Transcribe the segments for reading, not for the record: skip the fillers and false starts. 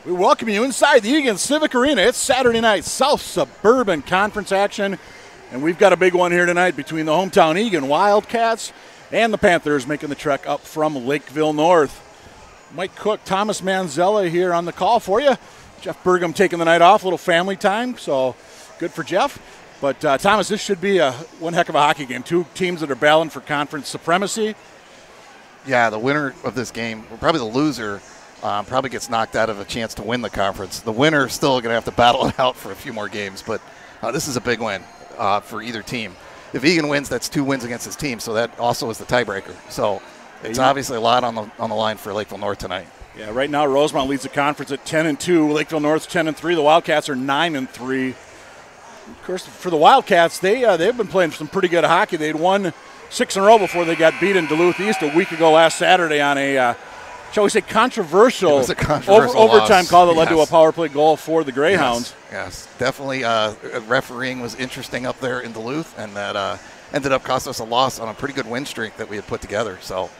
We welcome you inside the Eagan Civic Arena. It's Saturday night South Suburban Conference action, and we've got a big one here tonight between the hometown Eagan Wildcats and the Panthers making the trek up from Lakeville North. Mike Cook, Thomas Manzella here on the call for you. Jeff Burgum taking the night off, a little family time, so good for Jeff. But Thomas, this should be one heck of a hockey game. Two teams that are battling for conference supremacy. Yeah, the winner of this game, probably the loser, probably gets knocked out of a chance to win the conference. The winner still going to have to battle it out for a few more games, but this is a big win for either team. If Eagan wins, that's 2 wins against his team, so that also is the tiebreaker. So it's obviously a lot on the line for Lakeville North tonight. Yeah, right now Rosemont leads the conference at 10-2. Lakeville North's 10-3. The Wildcats are 9-3. Of course, for the Wildcats, they've been playing some pretty good hockey. They'd won 6 in a row before they got beat in Duluth East a week ago last Saturday on a, shall we say, controversial overtime call that led to a power play goal for the Greyhounds. Yes. Definitely refereeing was interesting up there in Duluth, and that ended up costing us a loss on a pretty good win streak that we had put together. So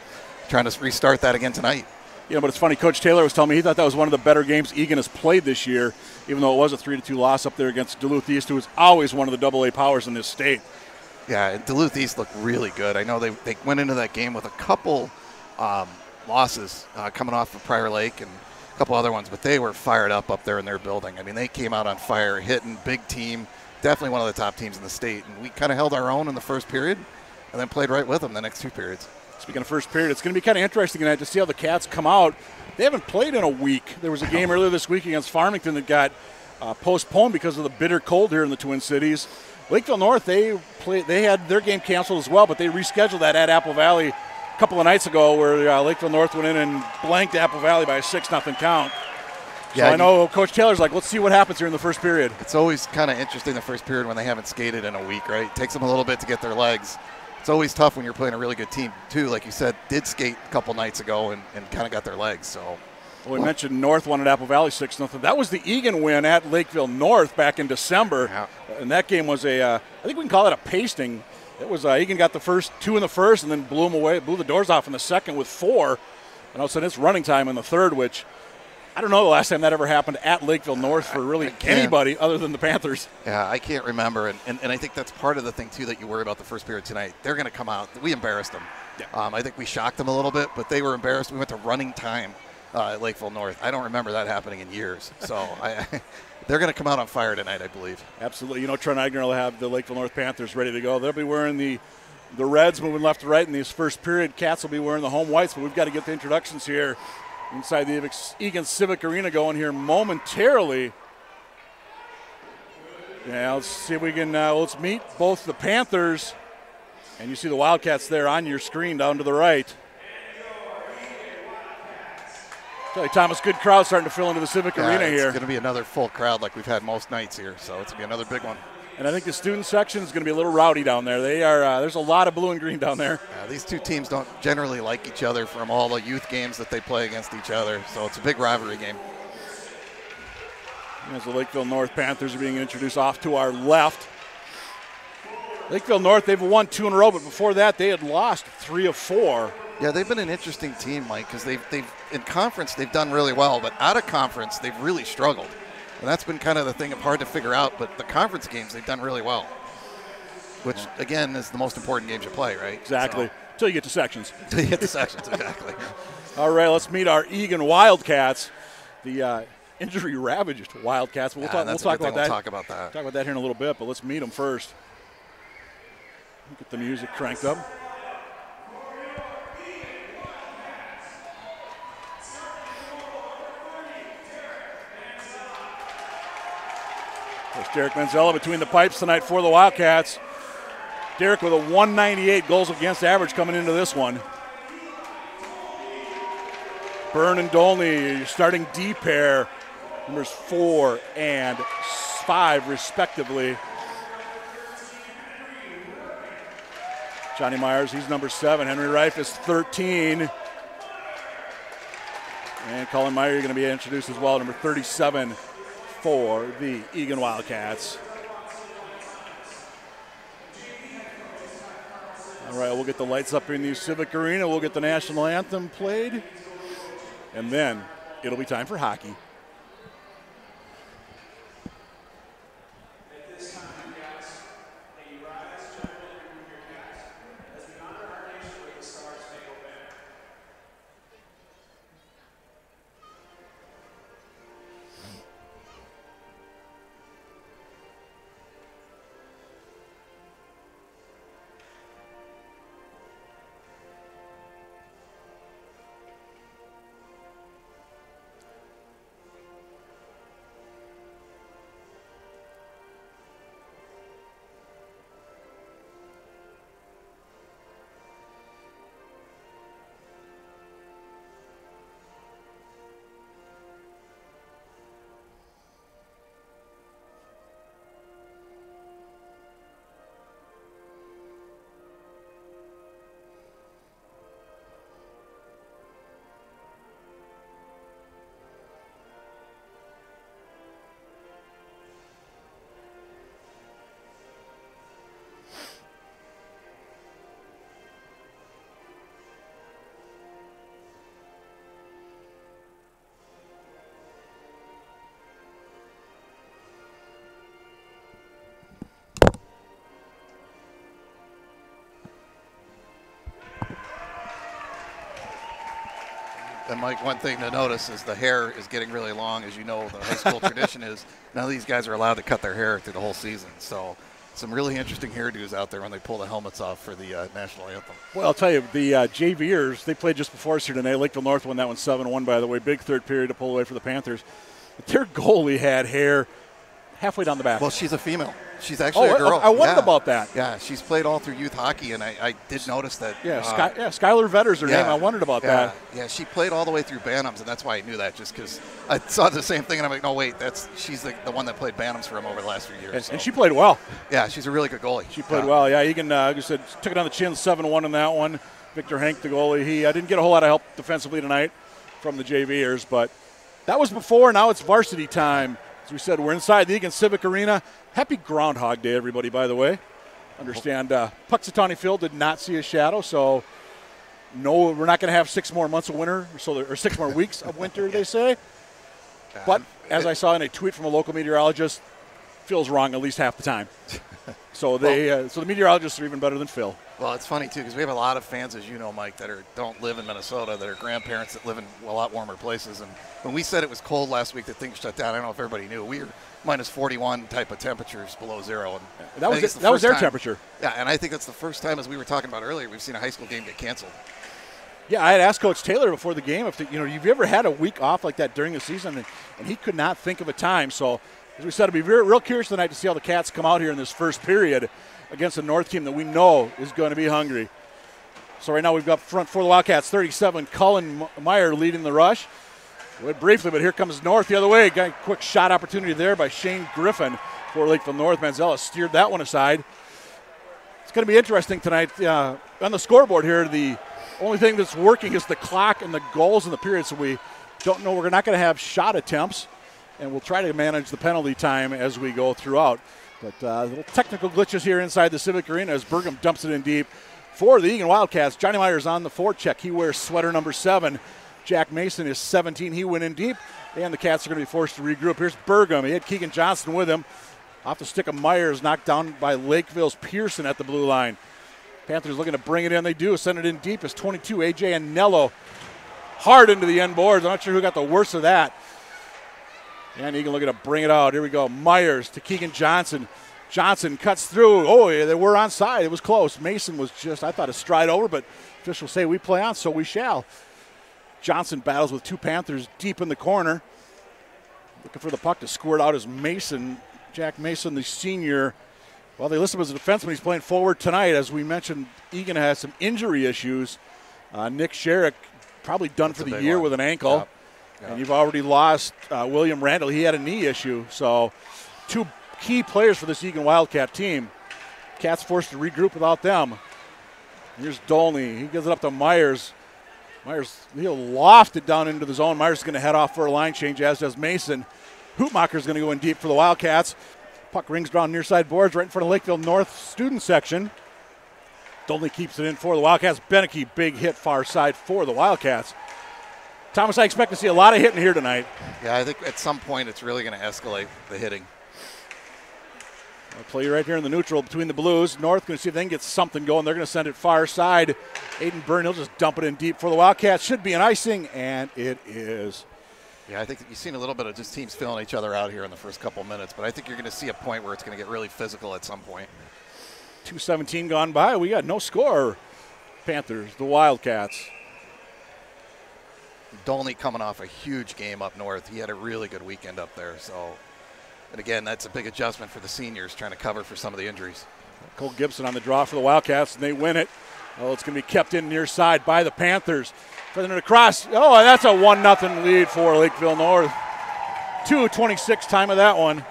trying to restart that again tonight. You know, but it's funny, Coach Taylor was telling me he thought that was one of the better games Eagan has played this year, even though it was a 3-2 loss up there against Duluth East, who is always one of the AA powers in this state. Yeah, Duluth East looked really good. I know they went into that game with a couple losses coming off of Prior Lake and a couple other ones, but they were fired up there in their building. I mean, they came out on fire, hitting, big team, definitely one of the top teams in the state. And we kind of held our own in the first period and then played right with them the next 2 periods. Speaking of first period, it's going to be kind of interesting tonight to see how the Cats come out. They haven't played in a week. There was a game earlier this week against Farmington that got postponed because of the bitter cold here in the Twin Cities. Lakeville North, they had their game canceled as well, but they rescheduled that at Apple Valley a couple of nights ago where Lakeville North went in and blanked Apple Valley by a 6-0 count. Yeah, so I know Coach Taylor's like, let's see what happens here in the first period. It's always kind of interesting the first period when they haven't skated in a week, right? It takes them a little bit to get their legs. It's always tough when you're playing a really good team, too. Like you said, did skate a couple nights ago and kind of got their legs. So, well, we mentioned North won at Apple Valley 6-0. That was the Eagan win at Lakeville North back in December. Yeah. And that game was I think we can call it a pasting. It was Eagan got the first 2 in the first and then blew the doors off in the second with 4. And all of a sudden it's running time in the third, which I don't know the last time that ever happened at Lakeville North for really anybody other than the Panthers. Yeah, I can't remember. And I think that's part of the thing, too, that you worry about the first period tonight. They're going to come out. We embarrassed them. Yeah. I think we shocked them a little bit, but they were embarrassed. We went to running time at Lakeville North. I don't remember that happening in years. So they're going to come out on fire tonight, I believe. Absolutely. You know, Trent Eigner will have the Lakeville North Panthers ready to go. They'll be wearing the Reds moving left to right in this first period. Cats will be wearing the home whites, but we've got to get the introductions here inside the Eagan Civic Arena going here momentarily. Yeah, let's see if we can, let's meet both the Panthers, and you see the Wildcats there on your screen down to the right. Tell you, Thomas, good crowd starting to fill into the Civic Arena here. It's going to be another full crowd like we've had most nights here, so it's going to be another big one. And I think the student section is going to be a little rowdy down there. They are. There's a lot of blue and green down there. Yeah, these two teams don't generally like each other from all the youth games that they play against each other, so it's a big rivalry game. As the Lakeville North Panthers are being introduced off to our left. Lakeville North, they've won 2 in a row, but before that they had lost 3 of 4. Yeah, they've been an interesting team, Mike, because they've in conference they've done really well, but out of conference they've really struggled. And that's been kind of the thing of hard to figure out, but the conference games, they've done really well, which, again, is the most important games you play, right? Exactly. Until you get to sections. Until you get to sections, exactly. All right, let's meet our Eagan Wildcats, the injury-ravaged Wildcats. We'll talk about that. We'll talk about that. Talk about that here in a little bit, but let's meet them first. Get the music cranked up. There's Derek Manzella between the pipes tonight for the Wildcats. Derek with a 198 goals against average coming into this one. Byrne and Dolney starting D pair, numbers 4 and 5 respectively. Johnny Myers, he's number 7. Henry Reif is 13. And Colin Meyer, you're going to be introduced as well, number 37. For the Eagan Wildcats. All right, we'll get the lights up in the Civic Arena. We'll get the national anthem played. And then it'll be time for hockey. And Mike, one thing to notice is the hair is getting really long. As you know, the high school tradition is now these guys are allowed to cut their hair through the whole season. So some really interesting hairdos out there when they pull the helmets off for the national anthem. Well, I'll tell you, the JVers, they played just before us here tonight. Lakeville North won that one 7-1, by the way. Big third period to pull away for the Panthers. But their goalie had hair halfway down the back. Well, she's a female. She's actually a girl. I wondered about that. Yeah, she's played all through youth hockey, and I did notice that. Yeah, Skylar Vetter's her name. I wondered about that. Yeah, she played all the way through Bantams, and that's why I knew that, just because I saw the same thing, and I'm like, no, wait, she's the one that played Bantams for him over the last few years. And she played well. Yeah, she's a really good goalie. She played well. Yeah, Eagan, like I said, took it on the chin, 7-1 in that one. Victor Hank, the goalie, he didn't get a whole lot of help defensively tonight from the JVers, but that was before. Now it's varsity time. As we said, we're inside the Eagan Civic Arena. Happy Groundhog Day, everybody, by the way. Understand Puxatawny Phil did not see a shadow, so no, we're not going to have 6 more months of winter, or 6 more weeks of winter, they say. But as I saw in a tweet from a local meteorologist, Phil's wrong at least half the time. So so the meteorologists are even better than Phil. Well, it's funny, too, because we have a lot of fans, as you know, Mike, that don't live in Minnesota, that are grandparents that live in a lot warmer places. And when we said it was cold last week, that things shut down, I don't know if everybody knew. We were minus 41 type of temperatures below zero. And that was their temperature. Yeah, and I think that's the first time, as we were talking about earlier, we've seen a high school game get canceled. Yeah, I had asked Coach Taylor before the game if you've ever had a week off like that during the season, and he could not think of a time. So, as we said, it'll be real curious tonight to see how the Cats come out here in this first period against a North team that we know is going to be hungry. So right now we've got front for the Wildcats, 37, Cullen Meyer leading the rush. Went briefly, but here comes North the other way. Got a quick shot opportunity there by Shane Griffin for Lakeville North. Manzella steered that one aside. It's going to be interesting tonight. On the scoreboard here, the only thing that's working is the clock and the goals in the period, so we don't know. We're not going to have shot attempts, and we'll try to manage the penalty time as we go throughout. But little technical glitches here inside the Civic Arena as Burgum dumps it in deep for the Eagan Wildcats. Johnny Myers on the forecheck. He wears sweater number 7. Jack Mason is 17. He went in deep, and the Cats are going to be forced to regroup. Here's Burgum. He had Keegan Johnson with him. Off the stick of Myers, knocked down by Lakeville's Pearson at the blue line. Panthers looking to bring it in. They do. Send it in deep. It's 22. A.J. Anello hard into the end boards. I'm not sure who got the worst of that. And Eagan looking to bring it out. Here we go. Myers to Keegan Johnson. Johnson cuts through. Oh, yeah, they were onside. It was close. Mason was just, I thought, a stride over, but officials say we play on, so we shall. Johnson battles with 2 Panthers deep in the corner. Looking for the puck to squirt out is Mason. Jack Mason, the senior. Well, they list him as a defenseman. He's playing forward tonight. As we mentioned, Eagan has some injury issues. Nick Sherrick probably done for the year with an ankle. Yep. And you've already lost William Randall. He had a knee issue. So 2 key players for this Eagan Wildcat team. Cats forced to regroup without them. Here's Dolney. He gives it up to Myers. Myers, he'll loft it down into the zone. Myers is going to head off for a line change, as does Mason. Hoopmacher's going to go in deep for the Wildcats. Puck rings around near side boards right in front of Lakeville North student section. Dolney keeps it in for the Wildcats. Beneke, big hit far side for the Wildcats. Thomas, I expect to see a lot of hitting here tonight. Yeah, I think at some point it's really going to escalate the hitting. I'll play right here in the neutral between the Blues. North going to see if they can get something going. They're going to send it far side. Aiden Byrne, he'll just dump it in deep for the Wildcats. Should be an icing, and it is. Yeah, I think you've seen a little bit of just teams filling each other out here in the first couple minutes, but I think you're going to see a point where it's going to get really physical at some point. 2:17 gone by. We got no score. Panthers, the Wildcats. Dolney coming off a huge game up north. He had a really good weekend up there. So, and again, that's a big adjustment for the seniors trying to cover for some of the injuries. Cole Gibson on the draw for the Wildcats, and they win it. Oh, it's going to be kept in near side by the Panthers. Feathering it across. Oh, and that's a 1-0 lead for Lakeville North. 2:26 time of that one.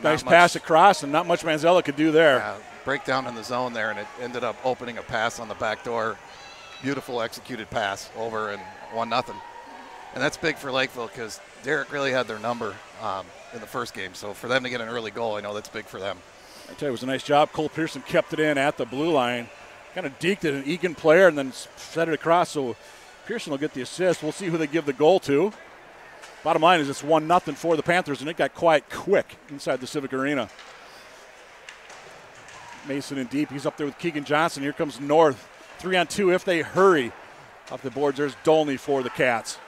Nice pass across, and not much Manzella could do there. Yeah, breakdown in the zone there, and it ended up opening a pass on the back door. Beautiful executed pass over, and 1-0. And that's big for Lakeville because Derek really had their number in the first game. So for them to get an early goal, I know that's big for them. I tell you, it was a nice job. Cole Pearson kept it in at the blue line. Kind of deked it, an Eagan player, and then set it across. So Pearson will get the assist. We'll see who they give the goal to. Bottom line is it's 1-0 for the Panthers, and it got quiet quick inside the Civic Arena. Mason in deep. He's up there with Keegan Johnson. Here comes North. 3-on-2 if they hurry. Off the boards, there's Dolney for the Cats.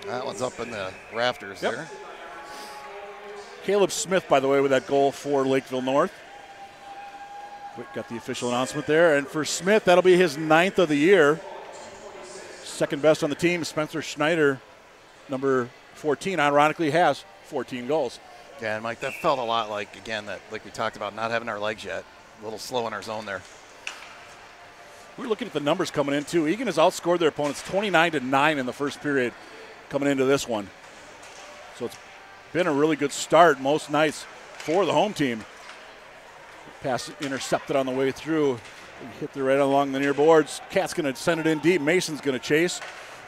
That one's up in the rafters there. Caleb Smith, by the way, with that goal for Lakeville North. Got the official announcement there. And for Smith, that'll be his 9th of the year. Second best on the team. Spencer Schneider, number 14, ironically has 14 goals. Yeah, and Mike, that felt a lot like, again, that like we talked about, not having our legs yet. A little slow in our zone there. We're looking at the numbers coming in, too. Eagan has outscored their opponents 29-9 in the first period coming into this one. So it's been a really good start most nights for the home team. Pass intercepted on the way through. Hit the right along the near boards. Cat's going to send it in deep. Mason's going to chase.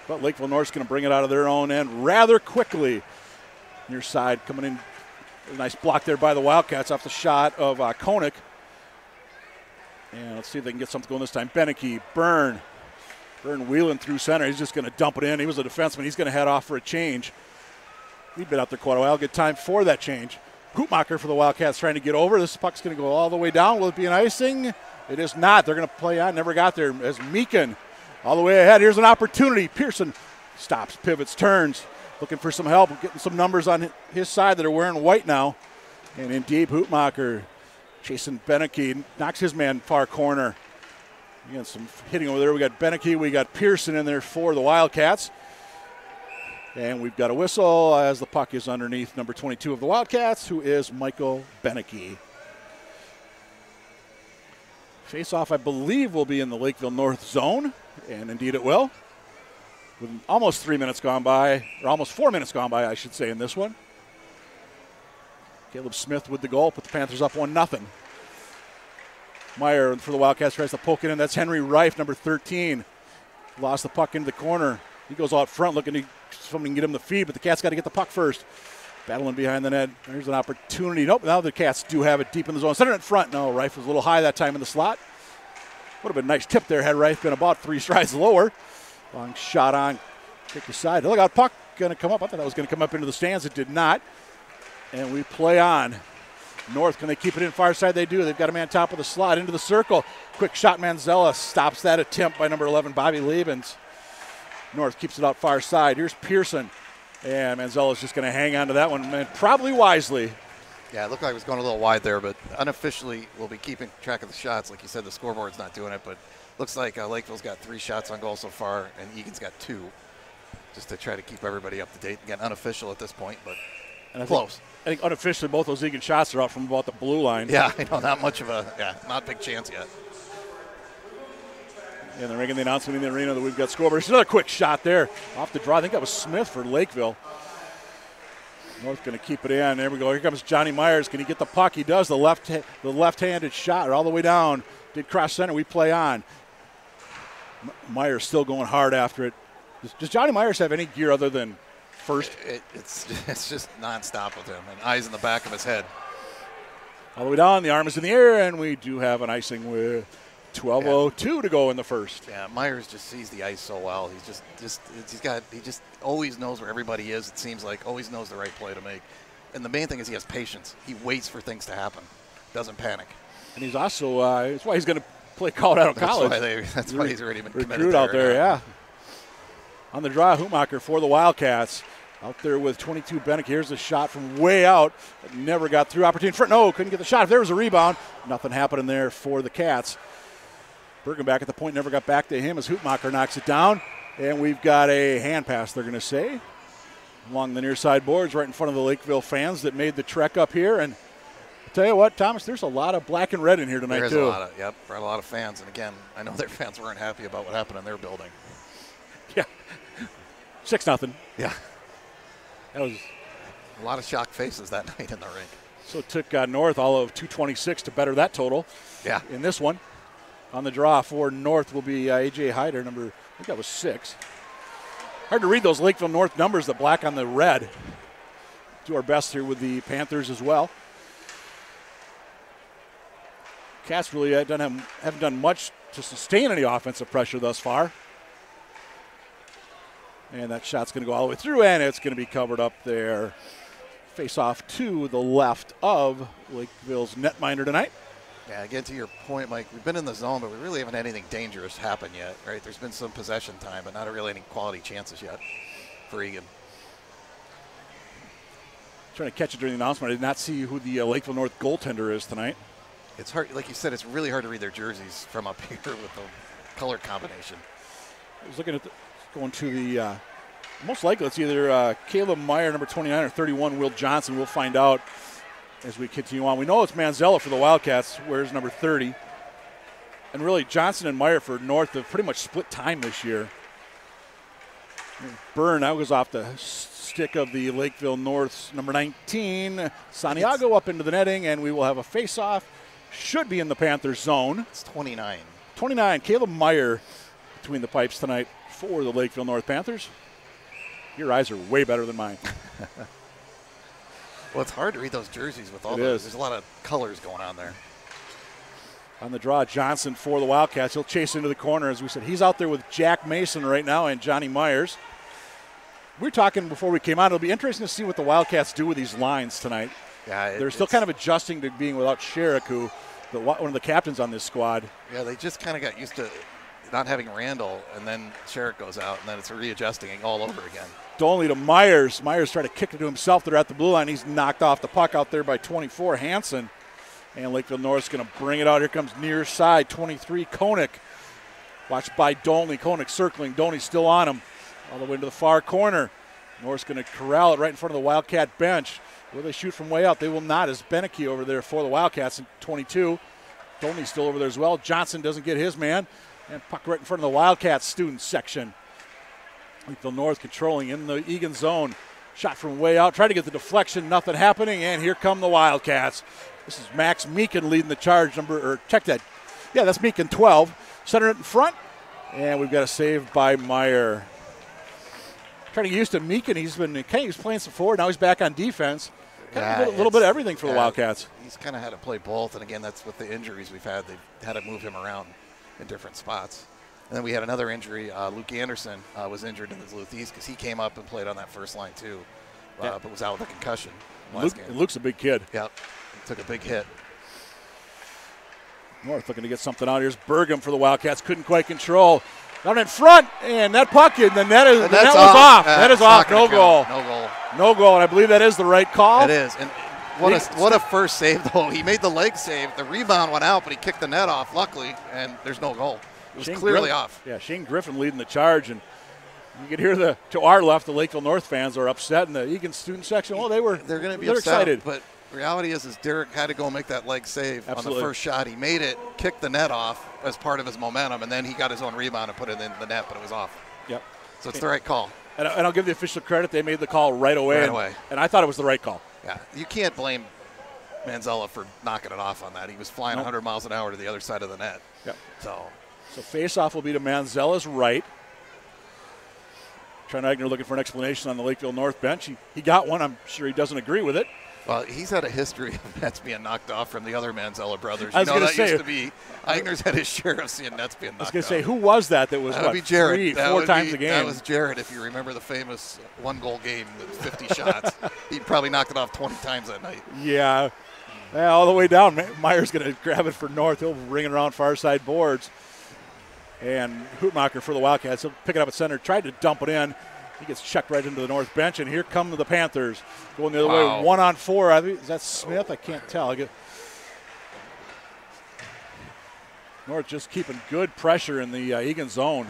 But Lakeville North's going to bring it out of their own end rather quickly. Near side coming in. A nice block there by the Wildcats off the shot of Koenig. And let's see if they can get something going this time. Beneke, Byrne wheeling through center. He's just going to dump it in. He was a defenseman. He's going to head off for a change. He'd been out there quite a while. Good time for that change. Hoopmacher for the Wildcats trying to get over. This puck's going to go all the way down. Will it be an icing? It is not. They're going to play on. Never got there as Meekin all the way ahead. Here's an opportunity. Pearson stops, pivots, turns. Looking for some help. Getting some numbers on his side that are wearing white now. And in deep, Hoopmacher chasing Beneke. Knocks his man far corner. Again, some hitting over there. We got Beneke. We got Pearson in there for the Wildcats. And we've got a whistle as the puck is underneath number 22 of the Wildcats, who is Michael Beneke. Face-off, I believe, will be in the Lakeville North zone, and indeed it will. With almost 3 minutes gone by, or almost 4 minutes gone by, I should say, in this one. Caleb Smith with the goal, put the Panthers up 1-0. Meyer for the Wildcats tries to poke it in. That's Henry Reif, number 13. Lost the puck into the corner. He goes out front looking to somebody can get him the feed, but the Cats got to get the puck first. Battling behind the net. There's an opportunity. Nope, now the Cats do have it deep in the zone. Center in front. No, Reif was a little high that time in the slot. Would have been a nice tip there had Reif been about 3 strides lower. Long shot on. Kick aside. Look out, puck going to come up. I thought that was going to come up into the stands. It did not. And we play on. North, can they keep it in far side? They do. They've got a man top of the slot into the circle. Quick shot, Manzella stops that attempt by number 11, Bobby Liebens. North keeps it out far side. Here's Pearson. And Manzella's just going to hang on to that one, and probably wisely. Yeah, it looked like it was going a little wide there, but unofficially we'll be keeping track of the shots. Like you said, the scoreboard's not doing it, but looks like Lakeville's got 3 shots on goal so far, and Eagan's got 2, just to try to keep everybody up to date. Again, unofficial at this point, but close. I think unofficially both those Eagan shots are out from about the blue line. Yeah, I know, not much of not a big chance yet. And they're making the announcement in the arena that we've got scoreboard. There's another quick shot there off the draw. I think that was Smith for Lakeville. North going to keep it in. There we go. Here comes Johnny Myers. Can he get the puck? He does. The left-handed shot all the way down. Did cross center. We play on. Myers still going hard after it. Does Johnny Myers have any gear other than first? It's just nonstop with him, and eyes in the back of his head. All the way down. The arm is in the air, and we do have an icing with 12:02 to go in the first. Yeah, Myers just sees the ice so well. He just always knows where everybody is. It seems like always knows the right play to make. And the main thing is he has patience. He waits for things to happen. Doesn't panic. And he's also that's why he's going to play Colorado College. That's why he's already been committed recruit out there. Yeah. On the draw, Hoopmacher for the Wildcats. Out there with 22 Beneke. Here's a shot from way out. Never got through. Opportunity for no, couldn't get the shot. If there was a rebound, nothing happening there for the Cats. Bergen back at the point, never got back to him as Hoopmacher knocks it down. And we've got a hand pass, they're going to say, along the near side boards right in front of the Lakeville fans that made the trek up here. And I'll tell you what, Thomas, there's a lot of black and red in here tonight, There's too. Brought a lot of fans. And again, I know their fans weren't happy about what happened in their building. Yeah. 6-0. Yeah. That was a lot of shocked faces that night in the rink. So it took North all of 226 to better that total. Yeah. In this one. On the draw for North will be A.J. Hyder, number, I think that was 6. Hard to read those Lakeville North numbers, the black on the red. Do our best here with the Panthers as well. Cats really haven't done much to sustain any offensive pressure thus far. And that shot's going to go all the way through, and it's going to be covered up there face off to the left of Lakeville's netminder tonight. Yeah, again, to your point, Mike, we've been in the zone, but we really haven't had anything dangerous happen yet, right? There's been some possession time, but not really any quality chances yet for Eagan. Trying to catch it during the announcement. I did not see who the Lakeville North goaltender is tonight. It's hard, like you said, it's really hard to read their jerseys from up here with the color combination. I was looking at going to the, most likely it's either Caleb Meyer, number 29, or 31, Will Johnson. We'll find out as we continue on. We know it's Manzella for the Wildcats, wears number 30. And really, Johnson and Meyer for North have pretty much split time this year. Byrne now goes off the stick of the Lakeville North's number 19. Santiago up into the netting, and we will have a face-off. Should be in the Panthers zone. It's 29. 29, Caleb Meyer between the pipes tonight for the Lakeville North Panthers. Your eyes are way better than mine. Well, it's hard to read those jerseys with all those. There's a lot of colors going on there. On the draw, Johnson for the Wildcats. He'll chase into the corner. As we said, he's out there with Jack Mason right now and Johnny Myers. We were talking before we came on. It'll be interesting to see what the Wildcats do with these lines tonight. Yeah, they're still kind of adjusting to being without Sherrick, who one of the captains on this squad. Yeah, they just kind of got used to not having Randall, and then Sherrick goes out, and then it's readjusting all over again. Dolney to Myers. Myers tried to kick it to himself. They're at the blue line. He's knocked off the puck out there by 24, Hansen. And Lakeville North's going to bring it out. Here comes near side, 23, Koenig. Watched by Dolney. Koenig circling. Dolney's still on him. All the way to the far corner. North's going to corral it right in front of the Wildcat bench. Will they shoot from way out? They will not, as Beneke over there for the Wildcats in 22. Dolney's still over there as well. Johnson doesn't get his man. And puck right in front of the Wildcats student section. Lakeville North controlling in the Eagan zone. Shot from way out. Tried to get the deflection. Nothing happening. And here come the Wildcats. This is Max Meekin leading the charge. Check that. Yeah, that's Meekin, 12. Center it in front. And we've got a save by Meyer. Trying to get used to Meekin. He was playing some forward. Now he's back on defense. A little bit of everything for the Wildcats. He's kind of had to play both. And again, that's with the injuries we've had. They've had to move him around in different spots. And then we had another injury. Luke Anderson was injured in the Duluth East because he came up and played on that first line too, but was out with a concussion last game. Luke's a big kid. Yep, he took a big hit. North looking to get something out. Here's Burgum for the Wildcats. Couldn't quite control. Down in front, and that puck in the net was off. That is off. No goal. No goal. No goal, and I believe that is the right call. It is. And what a first save, though. He made the leg save. The rebound went out, but he kicked the net off, luckily, and there's no goal. It was clearly off. Yeah, Shane Griffin leading the charge, and you could hear to our left, the Lakeville North fans are upset in the Eagan student section. Well, they're going to be excited. But reality is Derek had to go make that leg save on the first shot. He made it, kicked the net off as part of his momentum, and then he got his own rebound and put it in the net, but it was off. Yep. So it's the right call. And I'll give the official credit. They made the call right away. And I thought it was the right call. Yeah, you can't blame Manzella for knocking it off on that. He was flying 100 miles an hour to the other side of the net. Yep. So face-off will be to Manzella's right. Trent Eigner looking for an explanation on the Lakeville North bench. He got one. I'm sure he doesn't agree with it. Well, he's had a history of nets being knocked off from the other Manzella brothers. I was going to say, used to be Eigner's had his share of seeing nets being knocked off. I was going to say, who was that was, that would be Jared. 4 times a game? That was Jared, if you remember the famous one-goal game with 50 shots. He probably knocked it off 20 times that night. Yeah. All the way down. Meyer's going to grab it for North. He'll ring it around far side boards. And Hootmacher for the Wildcats. He'll pick it up at center. Tried to dump it in. He gets checked right into the North bench. And here come the Panthers. Going the other way. 1-on-4. I think, is that Smith? I can't tell. North just keeping good pressure in the Eagan zone.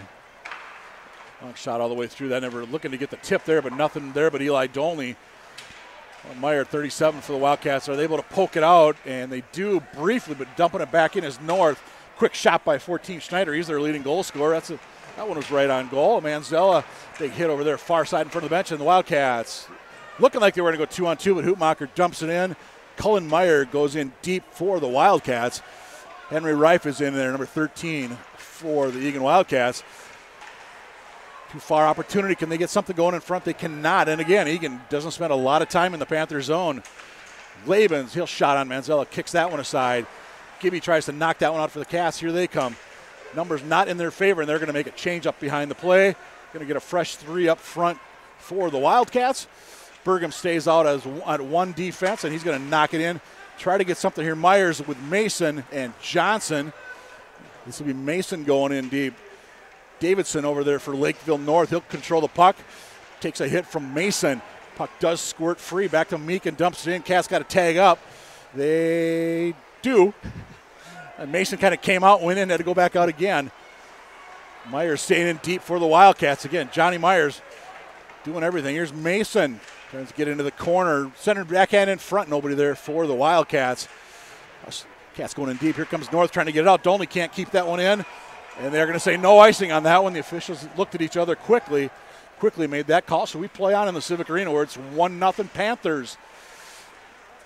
Long shot all the way through that. Never looking to get the tip there, but nothing there but Eli Dolney. Meyer, 37 for the Wildcats. Are they able to poke it out? And they do briefly, but dumping it back in is North. Quick shot by 14 Schneider. He's their leading goal scorer. That one was right on goal. Manzella, big hit over there, far side in front of the bench. And the Wildcats looking like they were going to go 2-on-2, but Hootmacher dumps it in. Cullen Meyer goes in deep for the Wildcats. Henry Reif is in there, number 13 for the Eagan Wildcats. Too far opportunity. Can they get something going in front? They cannot. And again, Eagan doesn't spend a lot of time in the Panther zone. Labens, he'll shot on Manzella, kicks that one aside. Gibby tries to knock that one out for the Cats. Here they come. Numbers not in their favor, and they're going to make a change up behind the play. Going to get a fresh 3 up front for the Wildcats. Bergam stays out at one defense, and he's going to knock it in. Try to get something here. Myers with Mason and Johnson. This will be Mason going in deep. Davidson over there for Lakeville North. He'll control the puck. Takes a hit from Mason. Puck does squirt free. Back to Meek and dumps it in. Cats got to tag up. They do. And Mason kind of came out, went in, had to go back out again. Myers staying in deep for the Wildcats again. Johnny Myers doing everything. Here's Mason. Trying to get into the corner. Centered backhand in front. Nobody there for the Wildcats. Cats going in deep. Here comes North trying to get it out. Dolney can't keep that one in. And they're going to say no icing on that one. The officials looked at each other quickly made that call. So we play on in the Civic Arena where it's 1-0 Panthers.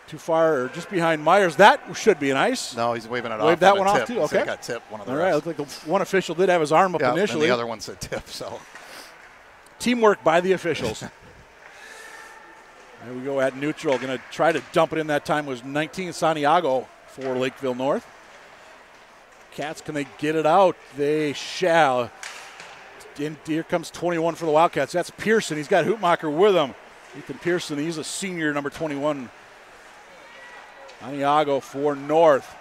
Too far or just behind Myers. That should be an ice. No, he's waving it off. Waved that one off too. Okay. He got tipped. One of the All right. Looked like one official did have his arm up initially. And the other one said tip. So teamwork by the officials. There we go at neutral. Going to try to dump it in that time was 19 Santiago for Lakeville North. Cats, can they get it out? They shall. And here comes 21 for the Wildcats. That's Pearson. He's got Hoopmacher with him. Ethan Pearson, he's a senior, number 21. Santiago for North.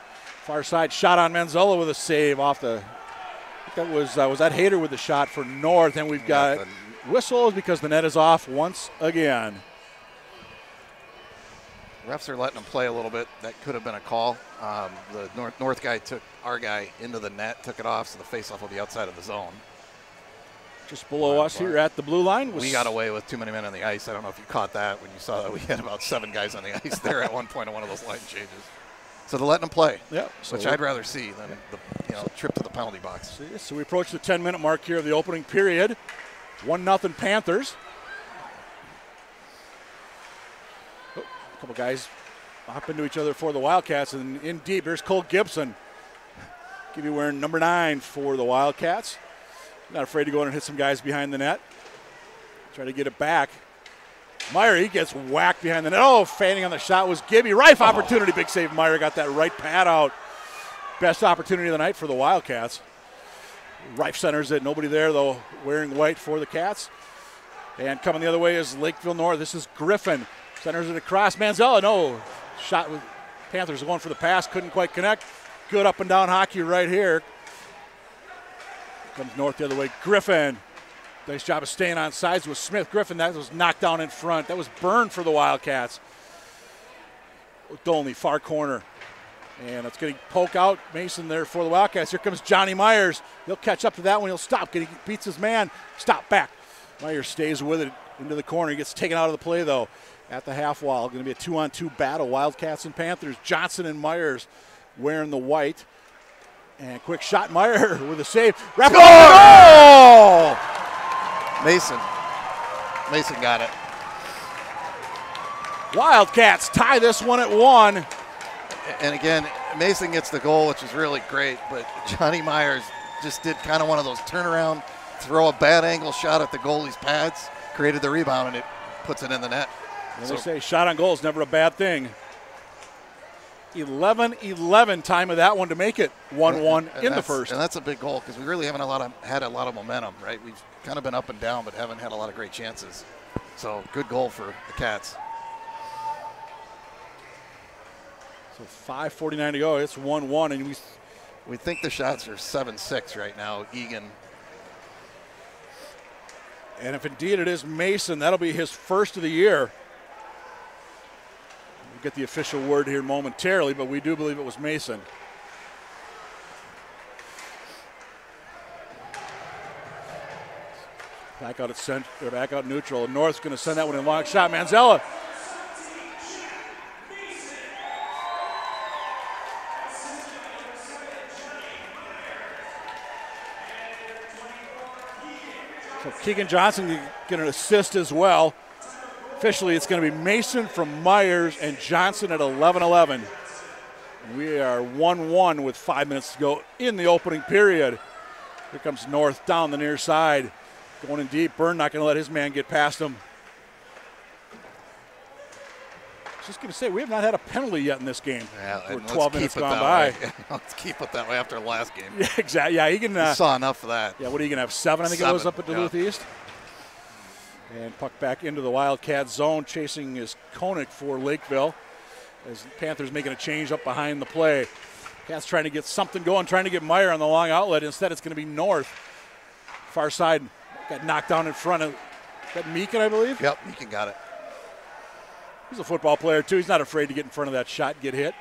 Far side shot on Manzella with a save off the. I think that was that Hayter with the shot for North. And we've got whistles because the net is off once again. Refs are letting them play a little bit. That could have been a call. The North guy took our guy into the net, took it off, so the faceoff will be outside of the zone. Just below us here at the blue line. We got away with too many men on the ice. I don't know if you caught that when you saw that. We had about 7 guys on the ice there at one point on one of those line changes. So they're letting them play, which I'd rather see than the trip to the penalty box. So we approach the 10-minute mark here of the opening period. 1-0 Panthers. A couple guys hop into each other for the Wildcats, and in deep, here's Cole Gibson. Gibby wearing number 9 for the Wildcats. Not afraid to go in and hit some guys behind the net. Try to get it back. Meyer, he gets whacked behind the net. Oh, fanning on the shot was Gibby. Rife opportunity, big save. Meyer got that right pad out. Best opportunity of the night for the Wildcats. Rife centers it. Nobody there, though, wearing white for the Cats. And coming the other way is Lakeville North. This is Griffin. Centers it across. Manzella, no. Shot with Panthers going for the pass. Couldn't quite connect. Good up and down hockey right here. Comes North the other way. Griffin. Nice job of staying on sides with Smith. Griffin, that was knocked down in front. That was burned for the Wildcats. Dolney, far corner. And it's getting poke out. Mason there for the Wildcats. Here comes Johnny Myers. He'll catch up to that one. He'll stop. He beats his man. Stop back. Myers stays with it into the corner. He gets taken out of the play, though, at the half wall. Going to be a 2-on-2 battle. Wildcats and Panthers. Johnson and Myers wearing the white. And quick shot. Meyer with a save. Wrap it up. Mason got it. Wildcats tie this one at 1. And again, Mason gets the goal, which is really great, but Johnny Myers just did kind of one of those turnaround, throw a bad angle shot at the goalie's pads, created the rebound, and it puts it in the net. They say shot on goal is never a bad thing. 11-11 time of that one to make it 1-1 in the first. And that's a big goal because we really haven't had a lot of momentum, right? We've kind of been up and down, but haven't had a lot of great chances. So good goal for the Cats. So 5:49 to go. It's 1-1, and we think the shots are 7-6 right now. Eagan. And if indeed it is Mason, that'll be his first of the year. We'll get the official word here momentarily, but we do believe it was Mason. Back out at center, back out neutral. North's going to send that one in long shot. Manzella. So Keegan Johnson going to assist as well. Officially, it's going to be Mason from Myers and Johnson at 11-11. We are 1-1 with 5 minutes to go in the opening period. Here comes North down the near side. Going in deep. Byrne not going to let his man get past him. Just going to say, we have not had a penalty yet in this game. Yeah, we're 12 minutes gone by. Let's keep it that way after the last game. Yeah, exactly. Yeah, he can. We saw enough of that. Yeah, what are you going to have? 7, I think 7, it was up at Duluth East. And puck back into the Wildcat zone. Chasing is Koenig for Lakeville. As the Panthers making a change up behind the play. Cats trying to get something going, trying to get Meyer on the long outlet. Instead, it's going to be North. Far side got knocked down in front of that Meakin, I believe? Yep, Meakin got it. He's a football player, too. He's not afraid to get in front of that shot and get hit.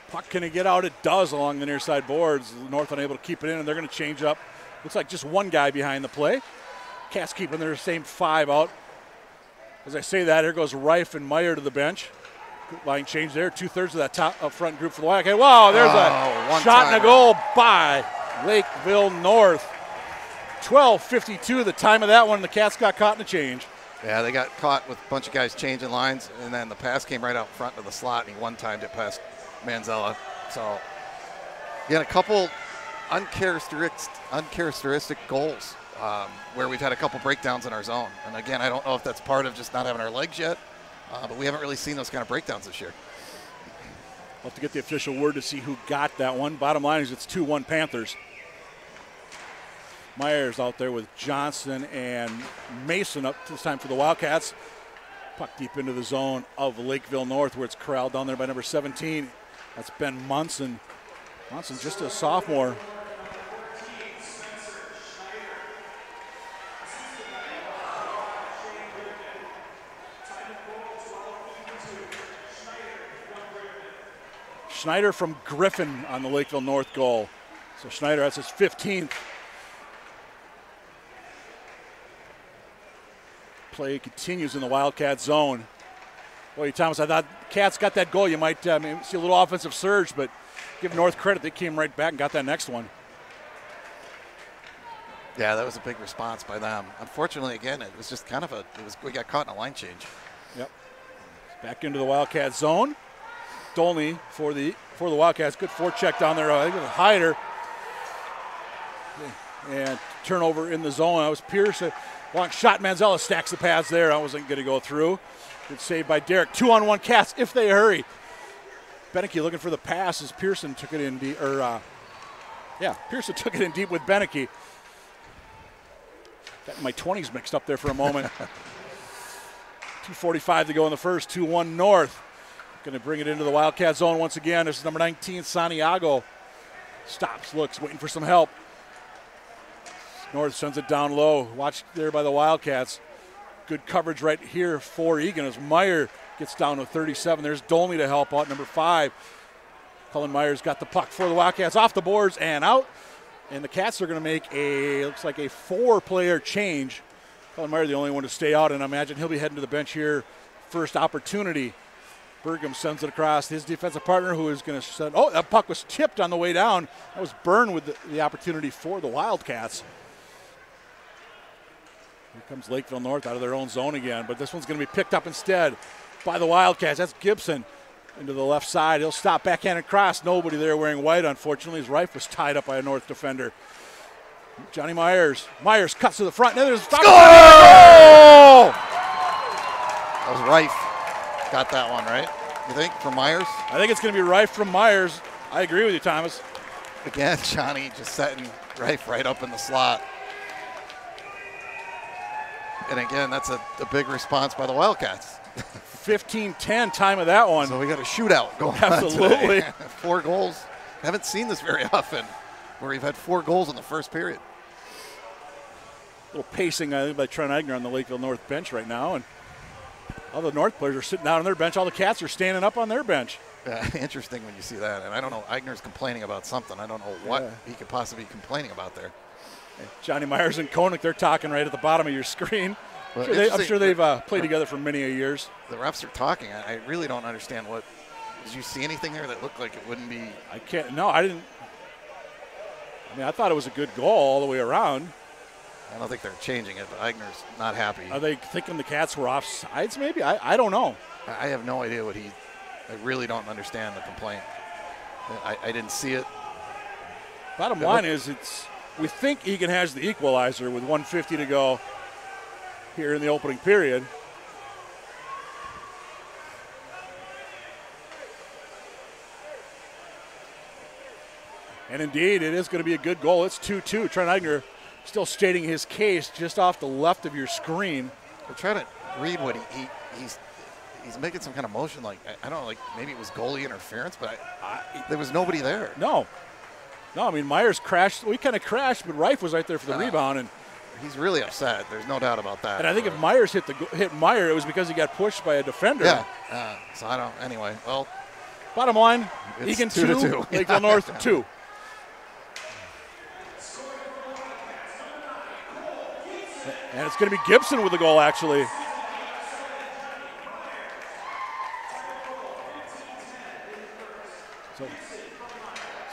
Puck can it get out? It does along the near side boards. North unable to keep it in, and they're going to change up. Looks like just one guy behind the play. Cats keeping their same 5 out. As I say that, here goes Reif and Meyer to the bench. Line change there. 2/3 of that top up front group for the Wildcat. Wow, there's a shot and a goal by Lakeville North. 12:52 the time of that one. The Cats got caught in the change. Yeah, they got caught with a bunch of guys changing lines, and then the pass came right out front of the slot, and he one-timed it past Manzella. So, again, a couple uncharacteristic goals where we've had a couple breakdowns in our zone. And, again, I don't know if that's part of just not having our legs yet, but we haven't really seen those kind of breakdowns this year. We'll have to get the official word to see who got that one. Bottom line is it's 2-1 Panthers. Myers out there with Johnson and Mason up this time for the Wildcats. Puck deep into the zone of Lakeville North, where it's corralled down there by number 17. That's Ben Munson. Munson just a sophomore. Schneider from Griffin on the Lakeville North goal. So Schneider, that's his 15th. Play continues in the Wildcat zone. Boy, Thomas, I thought Cats got that goal. You might see a little offensive surge, but give North credit. They came right back and got that next one. Yeah, that was a big response by them. Unfortunately, again, it was just kind of we got caught in a line change. Yep. Back into the Wildcat zone. Dolney for the Wildcats. Good forecheck down there. I think it was Hyder. And turnover in the zone. That was Pierce. Long shot. Manzella stacks the pads there. That wasn't going to go through. Good save by Derek. 2-on-1 Cats if they hurry. Beneke looking for the pass as Pearson took it in deep. Pearson took it in deep with Beneke. Got my 20s mixed up there for a moment. 2:45 to go in the first. 2-1 North. Going to bring it into the Wildcat zone once again. This is number 19, Santiago. Stops, looks, waiting for some help. North sends it down low. Watch there by the Wildcats. Good coverage right here for Eagan as Meyer gets down to 37. There's Dolney to help out, number 5. Cullen Myers got the puck for the Wildcats off the boards and out. And the Cats are going to make looks like a 4-player change. Cullen Myers the only one to stay out, and I imagine he'll be heading to the bench here. First opportunity. Burgum sends it across his defensive partner, who is going to send. Oh, that puck was tipped on the way down. That was Byrne with the opportunity for the Wildcats. Here comes Lakeville North out of their own zone again, but this one's going to be picked up instead by the Wildcats. That's Gibson into the left side. He'll stop backhanded cross. Nobody there wearing white, unfortunately, as Reif was tied up by a North defender. Johnny Myers. Myers cuts to the front. And there's a That was Reif. Got that one, right? You think, from Myers? I think it's going to be Reif from Myers. I agree with you, Thomas. Again, Johnny just setting Reif right up in the slot. And again, that's a big response by the Wildcats. 15-10 time of that one. So we got a shootout going Absolutely. on today. 4 goals. Haven't seen this very often, where we've had 4 goals in the first period. A little pacing, I think, by Trent Eigner on the Lakeville North bench right now. And all the North players are sitting down on their bench. All the Cats are standing up on their bench. Yeah, interesting when you see that. And I don't know, Eigner's complaining about something. I don't know what he could possibly be complaining about there. Johnny Myers and Koenig, they're talking right at the bottom of your screen. Well, I'm sure they've played together for many years. The refs are talking. I really don't understand what. Did you see anything there that looked like it wouldn't be? I can't. No, I didn't. I mean, I thought it was a good goal all the way around. I don't think they're changing it, but Eigner's not happy. Are they thinking the Cats were offsides maybe? I don't know. I have no idea what I really don't understand the complaint. I didn't see it. Bottom line is we think Eagan has the equalizer with 1:50 to go here in the opening period. And indeed, it is going to be a good goal. It's 2-2. Trent Eigner still stating his case just off the left of your screen. We're trying to read what he's making some kind of motion, like, I don't know, like maybe it was goalie interference, but there was nobody there. No, I mean, Myers crashed. We kind of crashed, but Reif was right there for the rebound. And he's really upset. There's no doubt about that. And I think if Myers hit Meyer, it was because he got pushed by a defender. Yeah. So I don't. Anyway, well. Bottom line, It's Eagan 2-2. Lakeville North 2. And it's going to be Gibson with the goal, actually.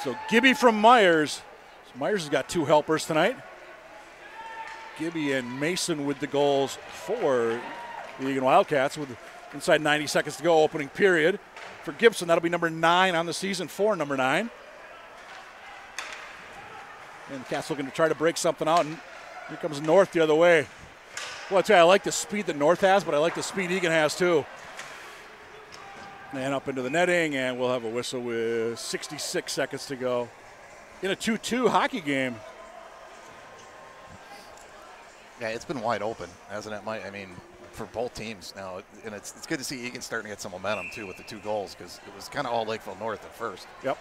So Gibby from Myers. So Myers has got 2 helpers tonight. Gibby and Mason with the goals for the Eagan Wildcats with inside 90 seconds to go, opening period. For Gibson, that'll be number 9 on the season for number 9. And the Cats looking to try to break something out, and here comes North the other way. Well, I tell you, I like the speed that North has, but I like the speed Eagan has too. And up into the netting, and we'll have a whistle with 66 seconds to go in a 2-2 hockey game. Yeah, it's been wide open, hasn't it, Mike? I mean, for both teams now, and it's good to see Eagan starting to get some momentum too with the 2 goals, because it was kind of all Lakeville North at first. Yep.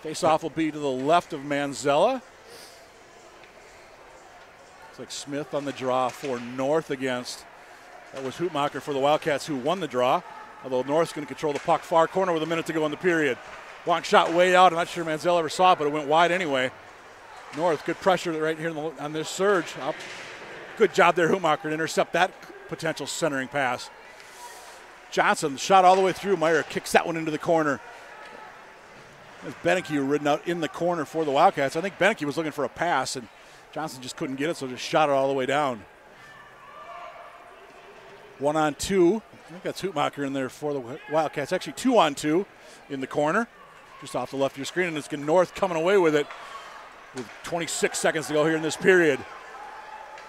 Face-off will be to the left of Manzella. Looks like Smith on the draw for North against. That was Hoopmacher for the Wildcats, who won the draw. Although North's going to control the puck far corner with a minute to go in the period. Long shot way out. I'm not sure Manzella ever saw it, but it went wide anyway. North, good pressure right here on this surge. Good job there, Hoopmacher, to intercept that potential centering pass. Johnson shot all the way through. Meyer kicks that one into the corner. There's Beneke ridden out in the corner for the Wildcats. I think Beneke was looking for a pass, and Johnson just couldn't get it, so just shot it all the way down. 1-on-2. I think that's Hoopmacher in there for the Wildcats. Actually, 2-on-2 in the corner, just off the left of your screen, and it's North coming away with it with 26 seconds to go here in this period.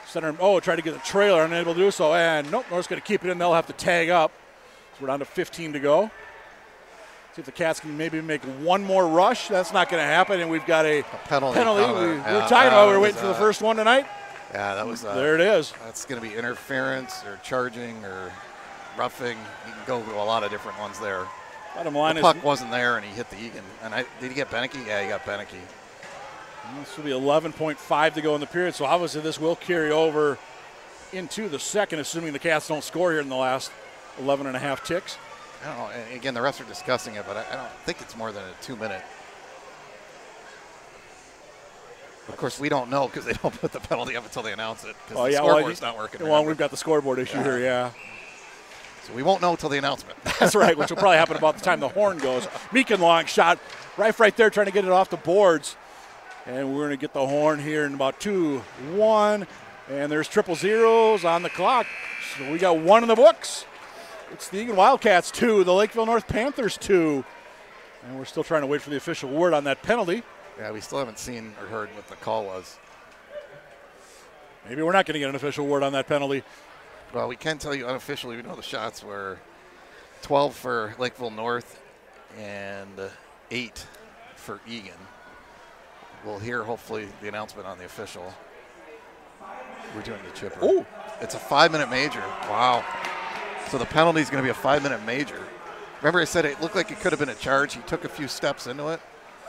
Center, tried to get the trailer, unable to do so, and nope, North's going to keep it in. They'll have to tag up. So we're down to 15 to go. See if the Cats can maybe make one more rush. That's not going to happen, and we've got a penalty. We were talking about we were waiting for the first one tonight. Yeah, that was. There it is. That's going to be interference or charging or roughing. You can go to a lot of different ones there. Bottom line the puck wasn't there, and he hit the Eagan. And did he get Beneke? Yeah, he got Beneke. This will be 11.5 to go in the period, so obviously this will carry over into the second, assuming the Cats don't score here in the last 11 and a half ticks. I don't know. And again, the refs are discussing it, but I don't think it's more than a 2-minute. Of course, we don't know because they don't put the penalty up until they announce it because the scoreboard's not working. Well, we've got the scoreboard issue here, yeah. So we won't know until the announcement. That's right, which will probably happen about the time the horn goes. Meekin long shot, right there, trying to get it off the boards. And we're going to get the horn here in about 2-1. And there's 000 on the clock. So we got 1 in the books. It's the Eagan Wildcats 2, the Lakeville North Panthers 2. And we're still trying to wait for the official word on that penalty. Yeah, we still haven't seen or heard what the call was. Maybe we're not going to get an official word on that penalty. Well, we can tell you unofficially, we know the shots were 12 for Lakeville North and 8 for Eagan. We'll hear, hopefully, the announcement on the official. We're doing the chipper. Oh, it's a 5-minute major. Wow. So the penalty is going to be a 5-minute major. Remember I said it looked like it could have been a charge. He took a few steps into it.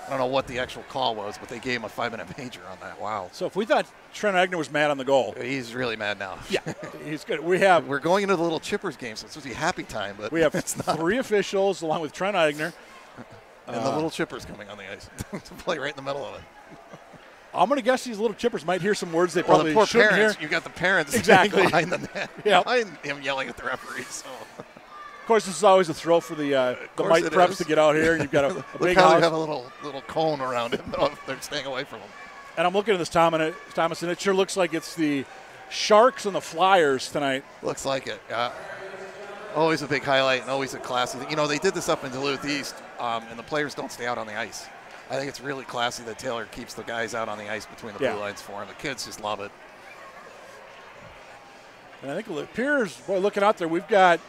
I don't know what the actual call was, but they gave him a 5-minute major on that. Wow. So if we thought Trent Agner was mad on the goal. He's really mad now. Yeah, he's good. We're going into the little chippers game, so it's supposed to be happy time. But we have 3 officials along with Trent Agner. And the little chippers coming on the ice to play right in the middle of it. I'm going to guess these little chippers might hear some words they probably the poor shouldn't parents, hear. You've got the parents exactly behind the net, behind him yelling at the referee. So. Of course, this is always a throw for the Mike Preps to get out here. You've got a big house. They have a little cone around him. They're staying away from him. And I'm looking at this, Thomas, and it sure looks like it's the Sharks and the Flyers tonight. Looks like it, yeah. Always a big highlight and always a classy thing. You know, they did this up in Duluth East, and the players don't stay out on the ice. I think it's really classy that Taylor keeps the guys out on the ice between the blue lines for him. The kids just love it. And I think it appears, boy, looking out there, we've got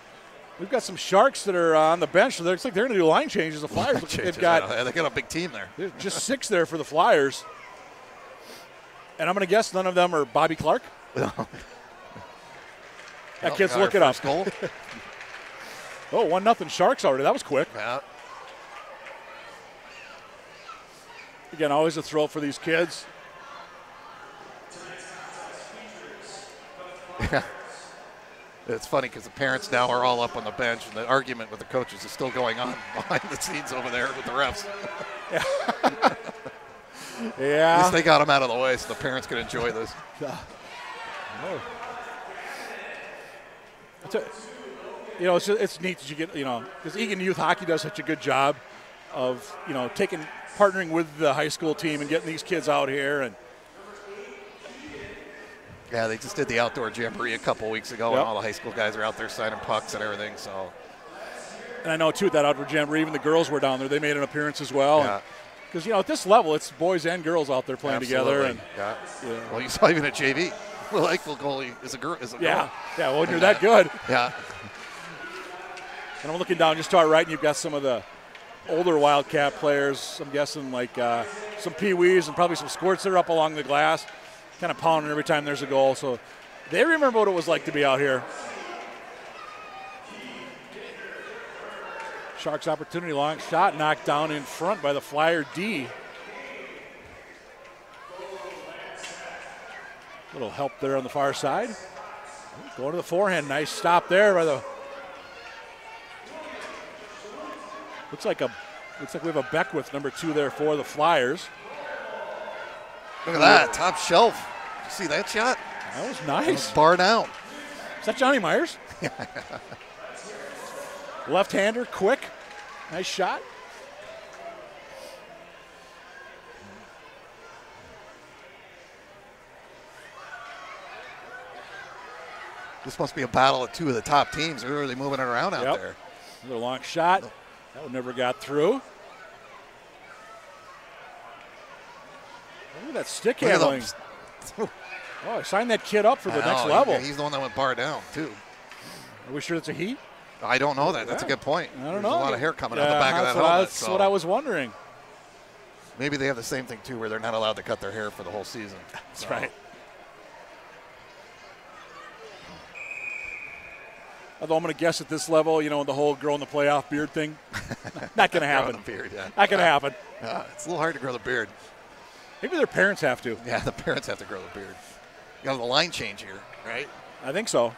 some Sharks that are on the bench. So it looks like they're going to do line changes. The Flyers, they got a big team there. Just 6 there for the Flyers. And I'm going to guess none of them are Bobby Clark. That kid's looking up. Goal. Oh, 1-0 Sharks already. That was quick. Yeah. Again, always a thrill for these kids. Yeah. It's funny because the parents now are all up on the bench, and the argument with the coaches is still going on behind the scenes over there with the refs. Yeah. At least they got them out of the way so the parents could enjoy this. It's neat that you get, because Eagan Youth Hockey does such a good job of, partnering with the high school team and getting these kids out here. And yeah, they just did the outdoor jamboree a couple weeks ago, and all the high school guys are out there signing pucks and everything. So, and I know too that outdoor jamboree, even the girls were down there. They made an appearance as well. Yeah. Because at this level, it's boys and girls out there playing together. And well, you saw even at JV, the Lakeville goalie is a girl. Yeah. Well, when you're that good. Yeah. And I'm looking down just to our right, and you've got some of the older Wildcat players. I'm guessing like some Pee-wees and probably some squirts that are up along the glass, kind of pounding every time there's a goal. So they remember what it was like to be out here. Sharks opportunity, long shot, knocked down in front by the Flyer D. Little help there on the far side. Going to the forehand, nice stop there by the. Looks like we have a Beckwith number 2 there for the Flyers. Look at that, top shelf. You see that shot? That was nice. Bar down. Is that Johnny Myers? Left-hander, quick. Nice shot. This must be a battle of 2 of the top teams. They're really moving it around out there. Another long shot. That one never got through. Look at that stick handling. Oh, I signed that kid up for the next level. He's the one that went bar down, too. Are we sure that's a he? I don't know that. That's a good point. I don't There's know. a lot of hair coming out the back of that helmet. That's what I was wondering. Maybe they have the same thing, too, where they're not allowed to cut their hair for the whole season. That's right. Although I'm going to guess at this level, the whole growing the playoff beard thing, not going to happen. The beard, yeah. Not going to happen. It's a little hard to grow the beard. Maybe their parents have to. Yeah, the parents have to grow the beard. You got the line change here, right? I think so.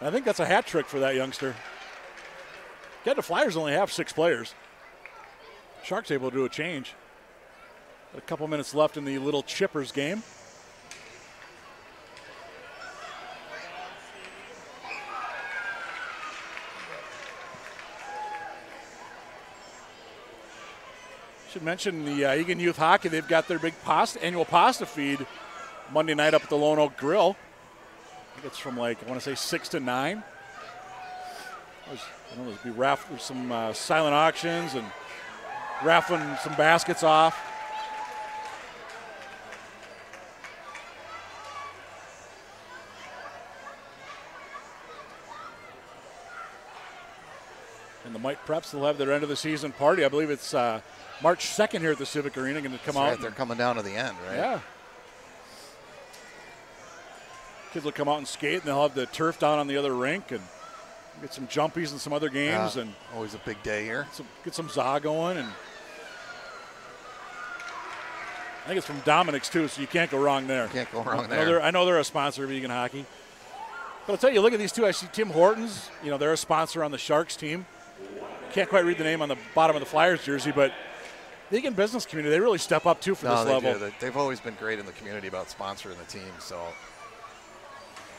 I think that's a hat trick for that youngster. Again, the Flyers only have 6 players. Sharks able to do a change. Got a couple minutes left in the Little Chippers game. Should mention the Eagan Youth Hockey. They've got their big annual pasta feed Monday night up at the Lone Oak Grill. I think it's from I want to say 6 to 9. There'll be some silent auctions and raffling some baskets off. And the Mite Preps will have their end of the season party. I believe it's March 2nd here at the Civic Arena. Going to come out. Right, they're coming down to the end, right? Yeah. Kids will come out and skate, and they'll have the turf down on the other rink, and get some jumpies and some other games. And always a big day here. Get some za going, and I think it's from Dominic's too, so you can't go wrong there. Can't go wrong there. I know they're a sponsor of Eagan Hockey. But I'll tell you, look at these two. I see Tim Hortons. They're a sponsor on the Sharks team. Can't quite read the name on the bottom of the Flyers jersey, but the Eagan business community, they really step up too for this level. Do. They've always been great in the community about sponsoring the team. So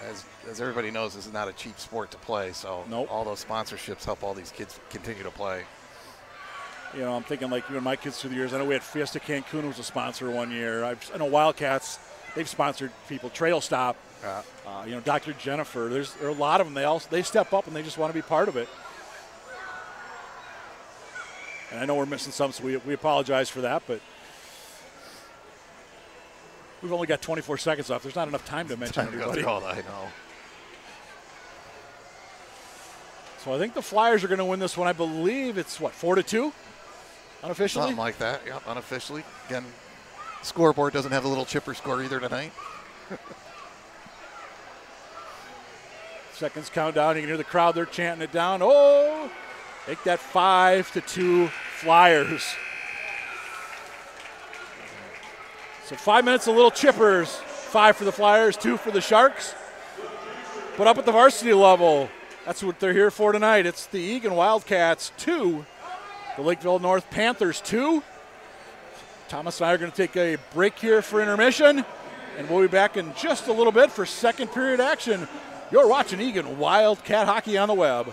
as everybody knows, this is not a cheap sport to play. So all those sponsorships help all these kids continue to play. I'm thinking my kids through the years. I know we had Fiesta Cancun was a sponsor one year. I know Wildcats, they've sponsored people. Trail Stop, Dr. Jennifer. There are a lot of them. They step up and they just want to be part of it. And I know we're missing some, so we apologize for that, but we've only got 24 seconds left. There's not enough time to mention everybody. I know. So I think the Flyers are going to win this one. I believe it's 4-2, unofficially. Something like that. Yeah, unofficially. Again, scoreboard doesn't have a little chipper score either tonight. Seconds count down. You can hear the crowd. They're chanting it down. Oh, make that 5-2 Flyers. So 5 minutes of little chippers. 5 for the Flyers, 2 for the Sharks. But up at the varsity level, that's what they're here for tonight. It's the Eagan Wildcats 2, the Lakeville North Panthers 2. Thomas and I are going to take a break here for intermission, and we'll be back in just a little bit for second period action. You're watching Eagan Wildcat Hockey on the web.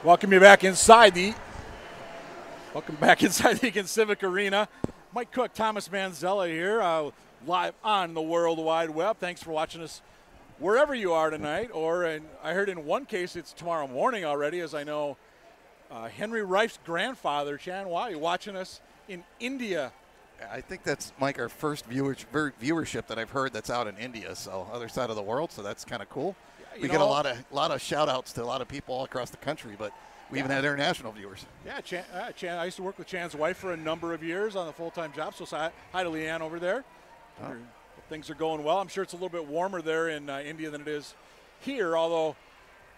Welcome back inside the Eagan Civic Arena. Mike Cook, Thomas Manzella here, live on the World Wide Web. Thanks for watching us wherever you are tonight, I heard in one case it's tomorrow morning already, as I know Henry Reif's grandfather, Chan Wai, watching us in India. I think that's, Mike, our first viewership that I've heard that's out in India, so other side of the world, so that's kind of cool. Yeah, we get a lot of shout-outs to a lot of people all across the country, but we even had international viewers. Yeah, Chan, I used to work with Chan's wife for a number of years on a full-time job, so hi to Leanne over there. Oh. Things are going well. I'm sure it's a little bit warmer there in India than it is here, although,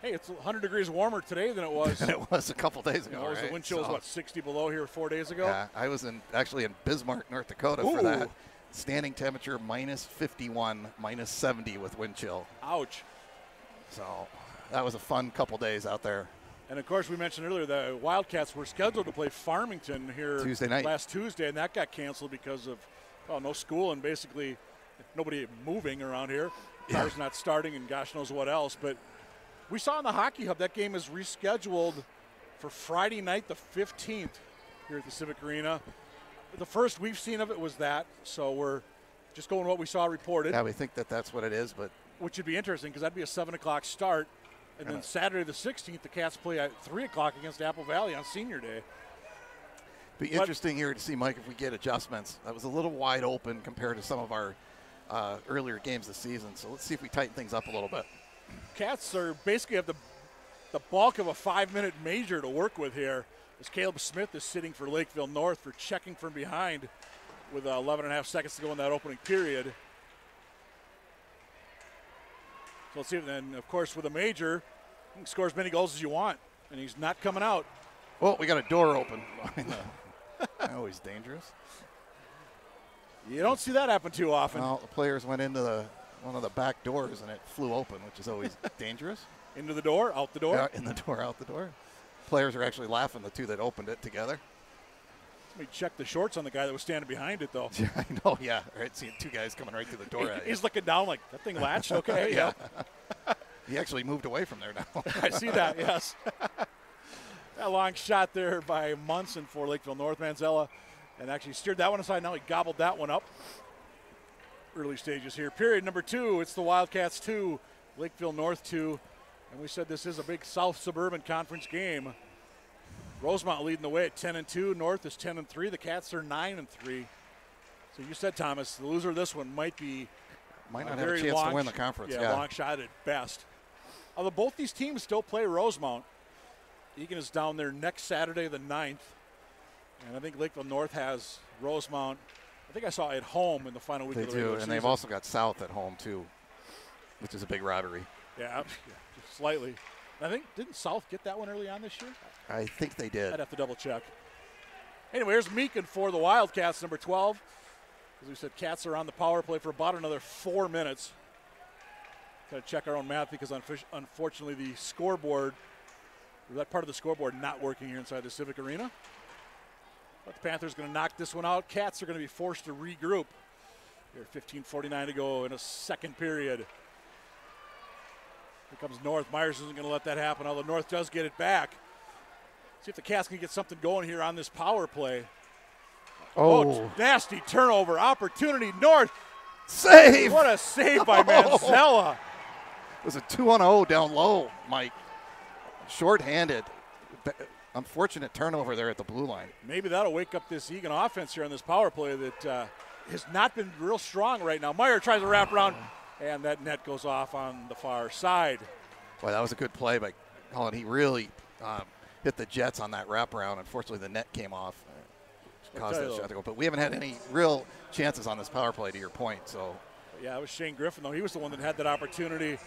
hey, it's 100 degrees warmer today than it was. It was a couple days ago, right? The wind chill was, 60 below here 4 days ago? Yeah, I was actually in Bismarck, North Dakota for that. Standing temperature minus 51, minus 70 with wind chill. Ouch. So that was a fun couple days out there. And, of course, we mentioned earlier the Wildcats were scheduled to play Farmington here Tuesday night. Last Tuesday, and that got canceled because of, no school and basically nobody moving around here. Cars not starting and gosh knows what else. But we saw in the Hockey Hub that game is rescheduled for Friday night the 15th here at the Civic Arena. The first we've seen of it was that, so we're just going what we saw reported. Yeah, we think that that's what it is, but which would be interesting because that'd be a 7 o'clock start. And then Saturday the 16th, the Cats play at 3 o'clock against Apple Valley on Senior Day. Be interesting here to see, Mike, if we get adjustments. That was a little wide open compared to some of our earlier games this season. So let's see if we tighten things up a little bit. Cats are basically have the bulk of a 5-minute major to work with here, as Caleb Smith is sitting for Lakeville North for checking from behind with 11 and a half seconds to go in that opening period. So let's see. Then, of course, with a major, you can score as many goals as you want, and he's not coming out. Well, we got a door open. Always dangerous. You don't see that happen too often. Well, the players went into one of the back doors, and it flew open, which is always dangerous. Into the door, out the door? Yeah, in the door, out the door. Players are actually laughing, the two that opened it together. Let me check the shorts on the guy that was standing behind it, though. Yeah, I know, yeah. Right, seeing two guys coming right through the door at you. He's looking down like, that thing latched, okay? Yeah. He actually moved away from there now. I see that, yes. That long shot there by Munson for Lakeville North. Manzella, and actually steered that one aside. Now he gobbled that one up. Early stages here. Period number 2, it's the Wildcats 2, Lakeville North 2. And we said this is a big South Suburban Conference game. Rosemont leading the way at 10-2. North is 10-3. The Cats are 9-3. So you said, Thomas, the loser of this one might not have a chance to win the conference. Yeah, long shot at best. Although both these teams still play Rosemont. Eagan is down there next Saturday, the 9th. And I think Lakeville North has Rosemont. I think I saw at home in the final week of the regular season. And they've also got South at home, too, which is a big rivalry. Yeah, just slightly. I think, didn't South get that one early on this year? I think they did. I'd have to double check. Anyway, here's Meekin for the Wildcats, number 12. As we said, Cats are on the power play for about another 4 minutes. Got to check our own math because unfortunately the scoreboard, that part of the scoreboard not working here inside the Civic Arena. But the Panthers going to knock this one out. Cats are going to be forced to regroup. Here, 15:49 to go in a second period. Here comes North. Myers isn't going to let that happen, although North does get it back. See if the Cats can get something going here on this power play. Oh, nasty turnover opportunity. North. Save. What a save by Manzella. It was a 2-on-0 down low, Mike. Short-handed. Unfortunate turnover there at the blue line. Maybe that'll wake up this Eagan offense here on this power play that has not been real strong right now. Meyer tries to wrap around, and that net goes off on the far side. Boy, that was a good play by Colin. He really hit the Jets on that wraparound. Unfortunately, the net came off. Caused that shot to go. But we haven't had any real chances on this power play, to your point. So, yeah, it was Shane Griffin, though. He was the one that had that opportunity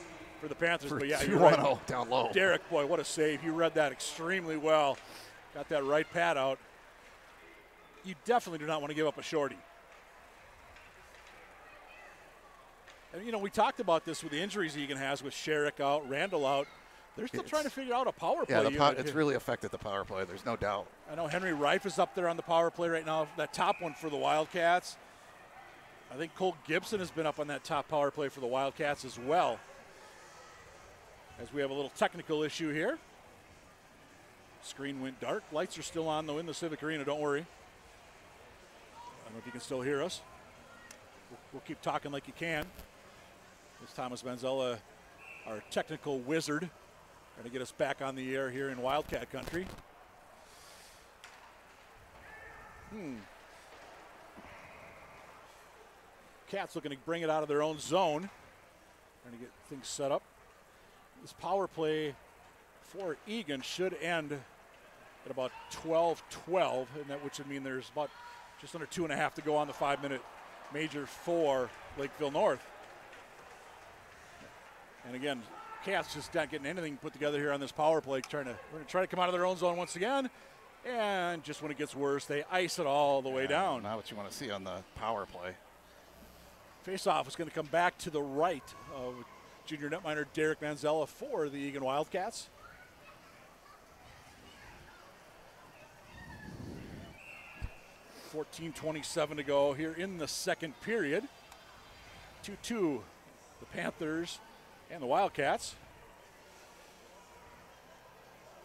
for the Panthers. For but yeah, 2-1-0 down low. Derek, boy, what a save. You read that extremely well. Got that right pad out. You definitely do not want to give up a shorty. And, you know, we talked about this with the injuries Eagan has with Sherrick out, Randall out. They're still trying to figure out a power play. Yeah, it's really affected the power play. There's no doubt. I know Henry Reif is up there on the power play right now, that top one for the Wildcats. I think Cole Gibson has been up on that top power play for the Wildcats as well. As we have a little technical issue here. Screen went dark. Lights are still on, though, in the Civic Arena. Don't worry. I don't know if you can still hear us. We'll keep talking like you can. It's Thomas Manzella, our technical wizard, trying to get us back on the air here in Wildcat country. Cats looking to bring it out of their own zone. Trying to get things set up. This power play for Eagan should end at about 12-12, and that which would mean there's about just under 2.5 to go on the 5-minute major for Lakeville North. And again, Cats just not getting anything put together here on this power play. We're going to try to come out of their own zone once again. And just when it gets worse, they ice it all the way down. Not what you want to see on the power play. Face-off is going to come back to the right of junior netminder Derek Manzella for the Eagan Wildcats. .27 to go here in the second period. 2-2, the Panthers and the Wildcats.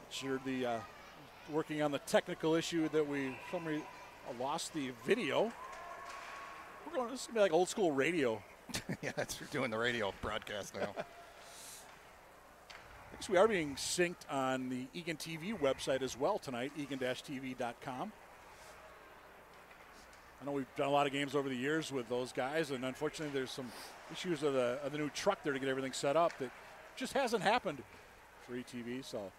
Sure, the working on the technical issue that we lost the video. This is gonna be like old school radio. Yeah, that's you're doing the radio broadcast now. I guess we are being synced on the Eagan TV website as well tonight, eagan-tv.com. I know we've done a lot of games over the years with those guys, and unfortunately there's some issues of the new truck there to get everything set up that just hasn't happened for ETV. So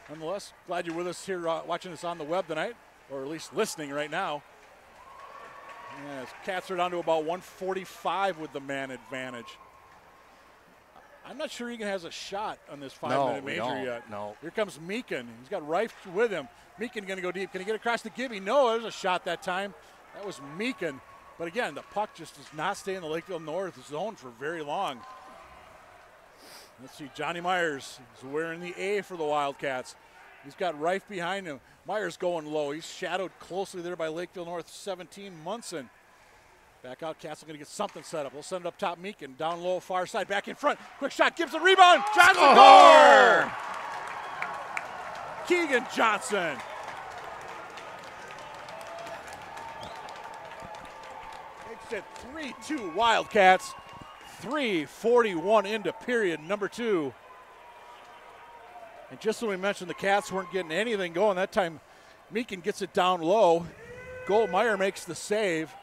nonetheless, glad you're with us here watching us on the web tonight, or at least listening right now. Yes, Cats are down to about 145 with the man advantage. I'm not sure Eagan has a shot on this 5-minute major yet. No. Here comes Meakin. He's got Rife with him. Meakin going to go deep. Can he get across to Gibby? No, there's a shot that time. That was Meakin. But again, the puck just does not stay in the Lakeville North zone for very long. Let's see, Johnny Myers is wearing the A for the Wildcats. He's got Rife behind him. Myers going low. He's shadowed closely there by Lakeville North 17, Munson. Back out, Cats are going to get something set up. We'll send it up top, Meakin. Down low, far side, back in front. Quick shot, Gibson, rebound. Johnson, score! Keegan Johnson. Makes it 3-2 Wildcats. 3:41 into period number 2. And just when we mentioned the Cats weren't getting anything going, that time Meakin gets it down low. Goldmeyer makes the save,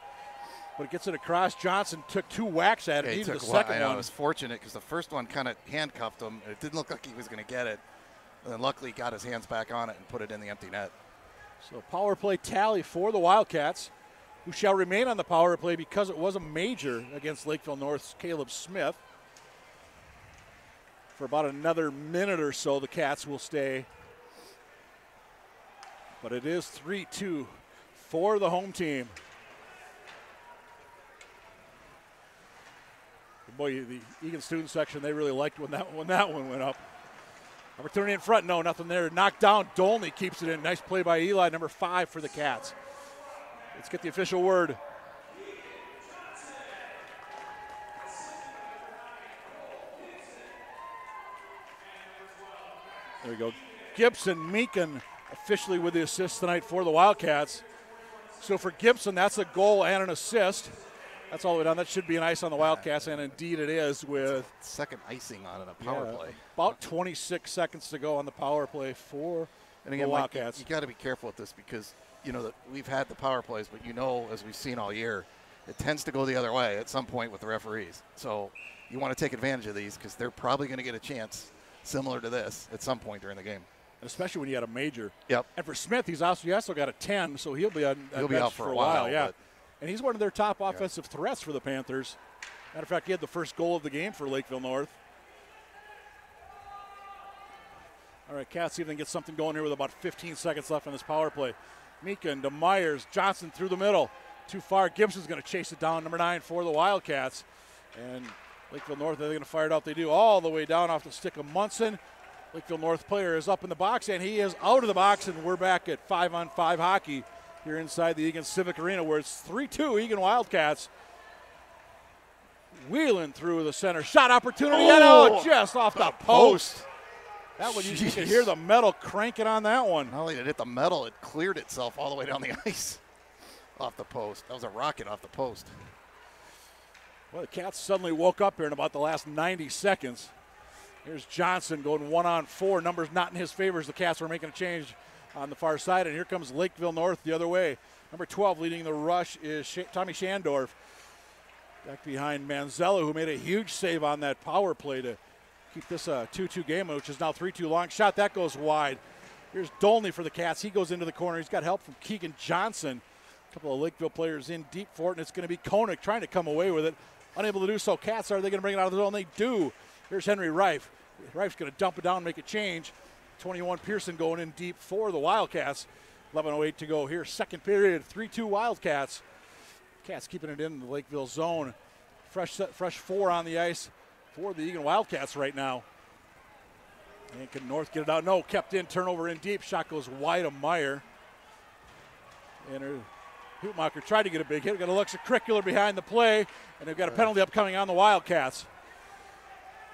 but it gets it across. Johnson took 2 whacks at it. Yeah, Even the second one. It was fortunate because the first one kind of handcuffed him. It didn't look like he was going to get it. And then luckily he got his hands back on it and put it in the empty net. So power play tally for the Wildcats, who shall remain on the power play because it was a major against Lakeville North's Caleb Smith. For about another minute or so, the Cats will stay. But it is 3-2 for the home team. Boy, the Eagan student section, they really liked when that one went up. Opportunity in front, no, nothing there. Knocked down, Dolney keeps it in. Nice play by Eli, number 5 for the Cats. Let's get the official word. There we go. Gibson, Meakin officially with the assist tonight for the Wildcats. So for Gibson, that's a goal and an assist. That's all the way down. That should be an ice on the Wildcats, and indeed it is with second icing on it, a power play. About 26 seconds to go on the power play for the Wildcats. You got to be careful with this because, you know, we've had the power plays, but you know, as we've seen all year, it tends to go the other way at some point with the referees. So you want to take advantage of these because they're probably going to get a chance similar to this at some point during the game. Especially when you had a major. Yep. And for Smith, he also got a 10, so he'll be out for a while. Yeah. And he's one of their top offensive threats for the Panthers. Matter of fact, he had the first goal of the game for Lakeville North. All right, Cats see if they can get something going here with about 15 seconds left on this power play. Meakin to Myers, Johnson through the middle. Too far, Gibson's going to chase it down, number 9 for the Wildcats. And Lakeville North, they're going to fire it out. They do all the way down off the stick of Munson. Lakeville North player is up in the box, and he is out of the box, and we're back at 5-on-5 hockey here inside the Eagan Civic Arena, where it's 3-2 Eagan Wildcats. Wheeling through the center. Shot opportunity, just off the post. That one, you could hear the metal cranking on that one. Not only did it hit the metal, it cleared itself all the way down the ice off the post. That was a rocket off the post. Well, the Cats suddenly woke up here in about the last 90 seconds. Here's Johnson going 1-on-4. Numbers not in his favor as the Cats were making a change on the far side. And here comes Lakeville North the other way. Number 12 leading the rush is Tommy Shandorf. Back behind Manzella, who made a huge save on that power play to keep this a 2-2 game, which is now 3-2 long shot. That goes wide. Here's Dolney for the Cats. He goes into the corner. He's got help from Keegan Johnson. A couple of Lakeville players in deep for it, and it's going to be Koenig trying to come away with it. Unable to do so. Cats, are they going to bring it out of the zone? They do. Here's Henry Reif. Reif's going to dump it down and make a change. 21 Pearson going in deep for the Wildcats. 11:08 to go here. Second period, 3-2 Wildcats. Cats keeping it in the Lakeville zone. Fresh four on the ice for the Eagan Wildcats right now. And can North get it out? No, kept in, turnover in deep. Shot goes wide of Meyer. And Hootmacher tried to get a big hit. We've got Alexa Cricular behind the play, and they've got a penalty upcoming on the Wildcats.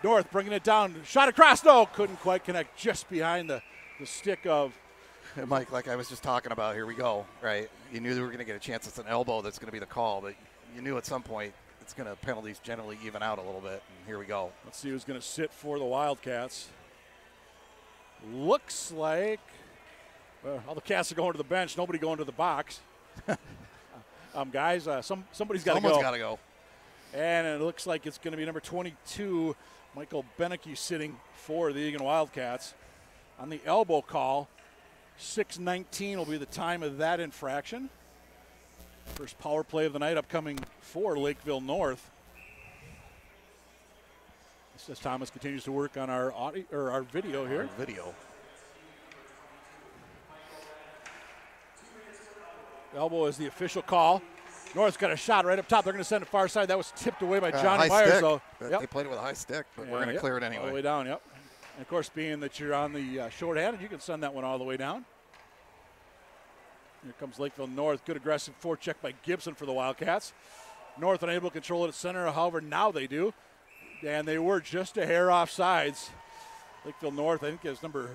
North bringing it down. Shot across. No, couldn't quite connect, just behind the stick of. Mike, like I was just talking about, here we go, right? You knew they were going to get a chance. It's an elbow that's going to be the call, but you knew at some point it's going to penalties generally even out a little bit, and here we go. Let's see who's going to sit for the Wildcats. Looks like all the Cats are going to the bench. Nobody going to the box. Guys, somebody's got to go. Someone's got to go. And it looks like it's going to be number 22, Michael Beneke, sitting for the Eagan Wildcats. On the elbow call, 6:19 will be the time of that infraction. First power play of the night upcoming for Lakeville North. This is Thomas continues to work on our audio or our video here. Elbow is the official call. North's got a shot right up top. They're going to send it far side. That was tipped away by Johnny Myers, though. Yep. They played it with a high stick, but we're going to clear it anyway. All the way down, yep. And, of course, being that you're on the shorthanded, you can send that one all the way down. Here comes Lakeville North. Good aggressive forecheck by Gibson for the Wildcats. North unable to control it at center. However, now they do. And they were just a hair off sides. Lakeville North, I think, is number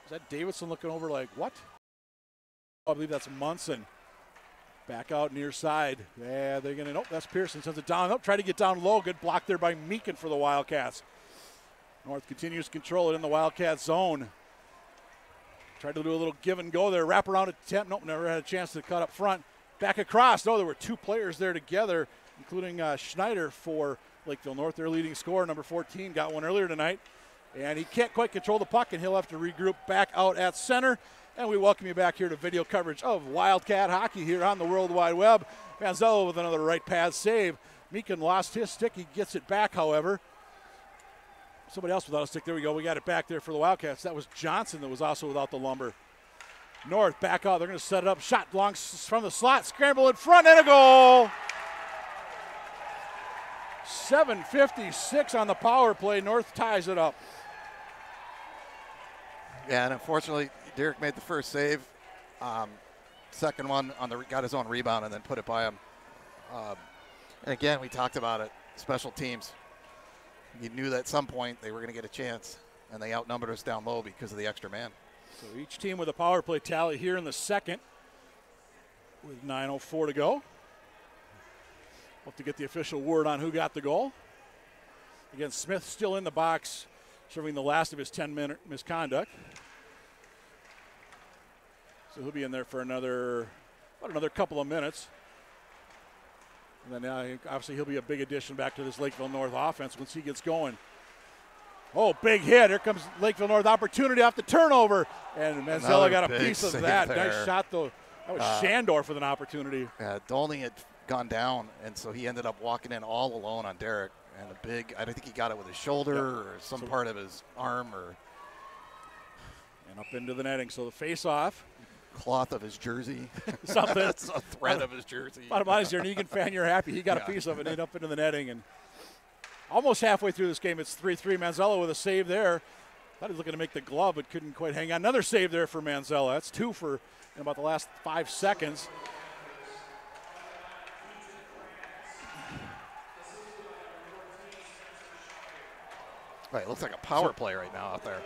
is that Davidson looking over like, what? I believe that's Munson. Back out near side. Yeah, they're going to, nope, that's Pearson. Sends it down. Try to get down low. Good block there by Meekin for the Wildcats. North continues to control it in the Wildcat zone. Tried to do a little give and go there. Wrap around attempt. Nope, never had a chance to cut up front. Back across. No, there were two players there together, including Schneider for Lakeville North. Their leading scorer, number 14, got one earlier tonight. And he can't quite control the puck, and he'll have to regroup back out at center. And we welcome you back here to video coverage of Wildcat hockey here on the World Wide Web. Manzello with another right pad save. Meekin lost his stick. He gets it back, however. Somebody else without a stick. There we go. We got it back there for the Wildcats. That was Johnson that was also without the lumber. North back out. They're going to set it up. Shot long from the slot. Scramble in front and a goal. 7:56 on the power play. North ties it up. Yeah, and unfortunately, Derek made the first save. Second one got his own rebound and then put it by him. And again, we talked about it. Special teams. You knew that at some point they were going to get a chance, and they outnumbered us down low because of the extra man. So each team with a power play tally here in the second with 9:04 to go. Hope to get the official word on who got the goal. Again, Smith still in the box, serving the last of his 10-minute misconduct. So he'll be in there for another couple of minutes. And then obviously he'll be a big addition back to this Lakeville North offense once he gets going. Oh, big hit. Here comes Lakeville North opportunity off the turnover. And Manzella got a piece of that. There. Nice shot, though. That was Shandorf with an opportunity. Yeah, Dolney had gone down, and so he ended up walking in all alone on Derek. And I don't think he got it with his shoulder or some part of his arm. And up into the netting. So the face-off. Cloth of his jersey. Something. That's a thread of his jersey. Bottom line is you're an Eagan fan, you're happy. He got a piece of it and up into the netting. And almost halfway through this game, it's 3-3. Manzella with a save there. Thought he was looking to make the glove, but couldn't quite hang on. Another save there for Manzella. That's two for in about the last 5 seconds. Right, it looks like a power play right now out there.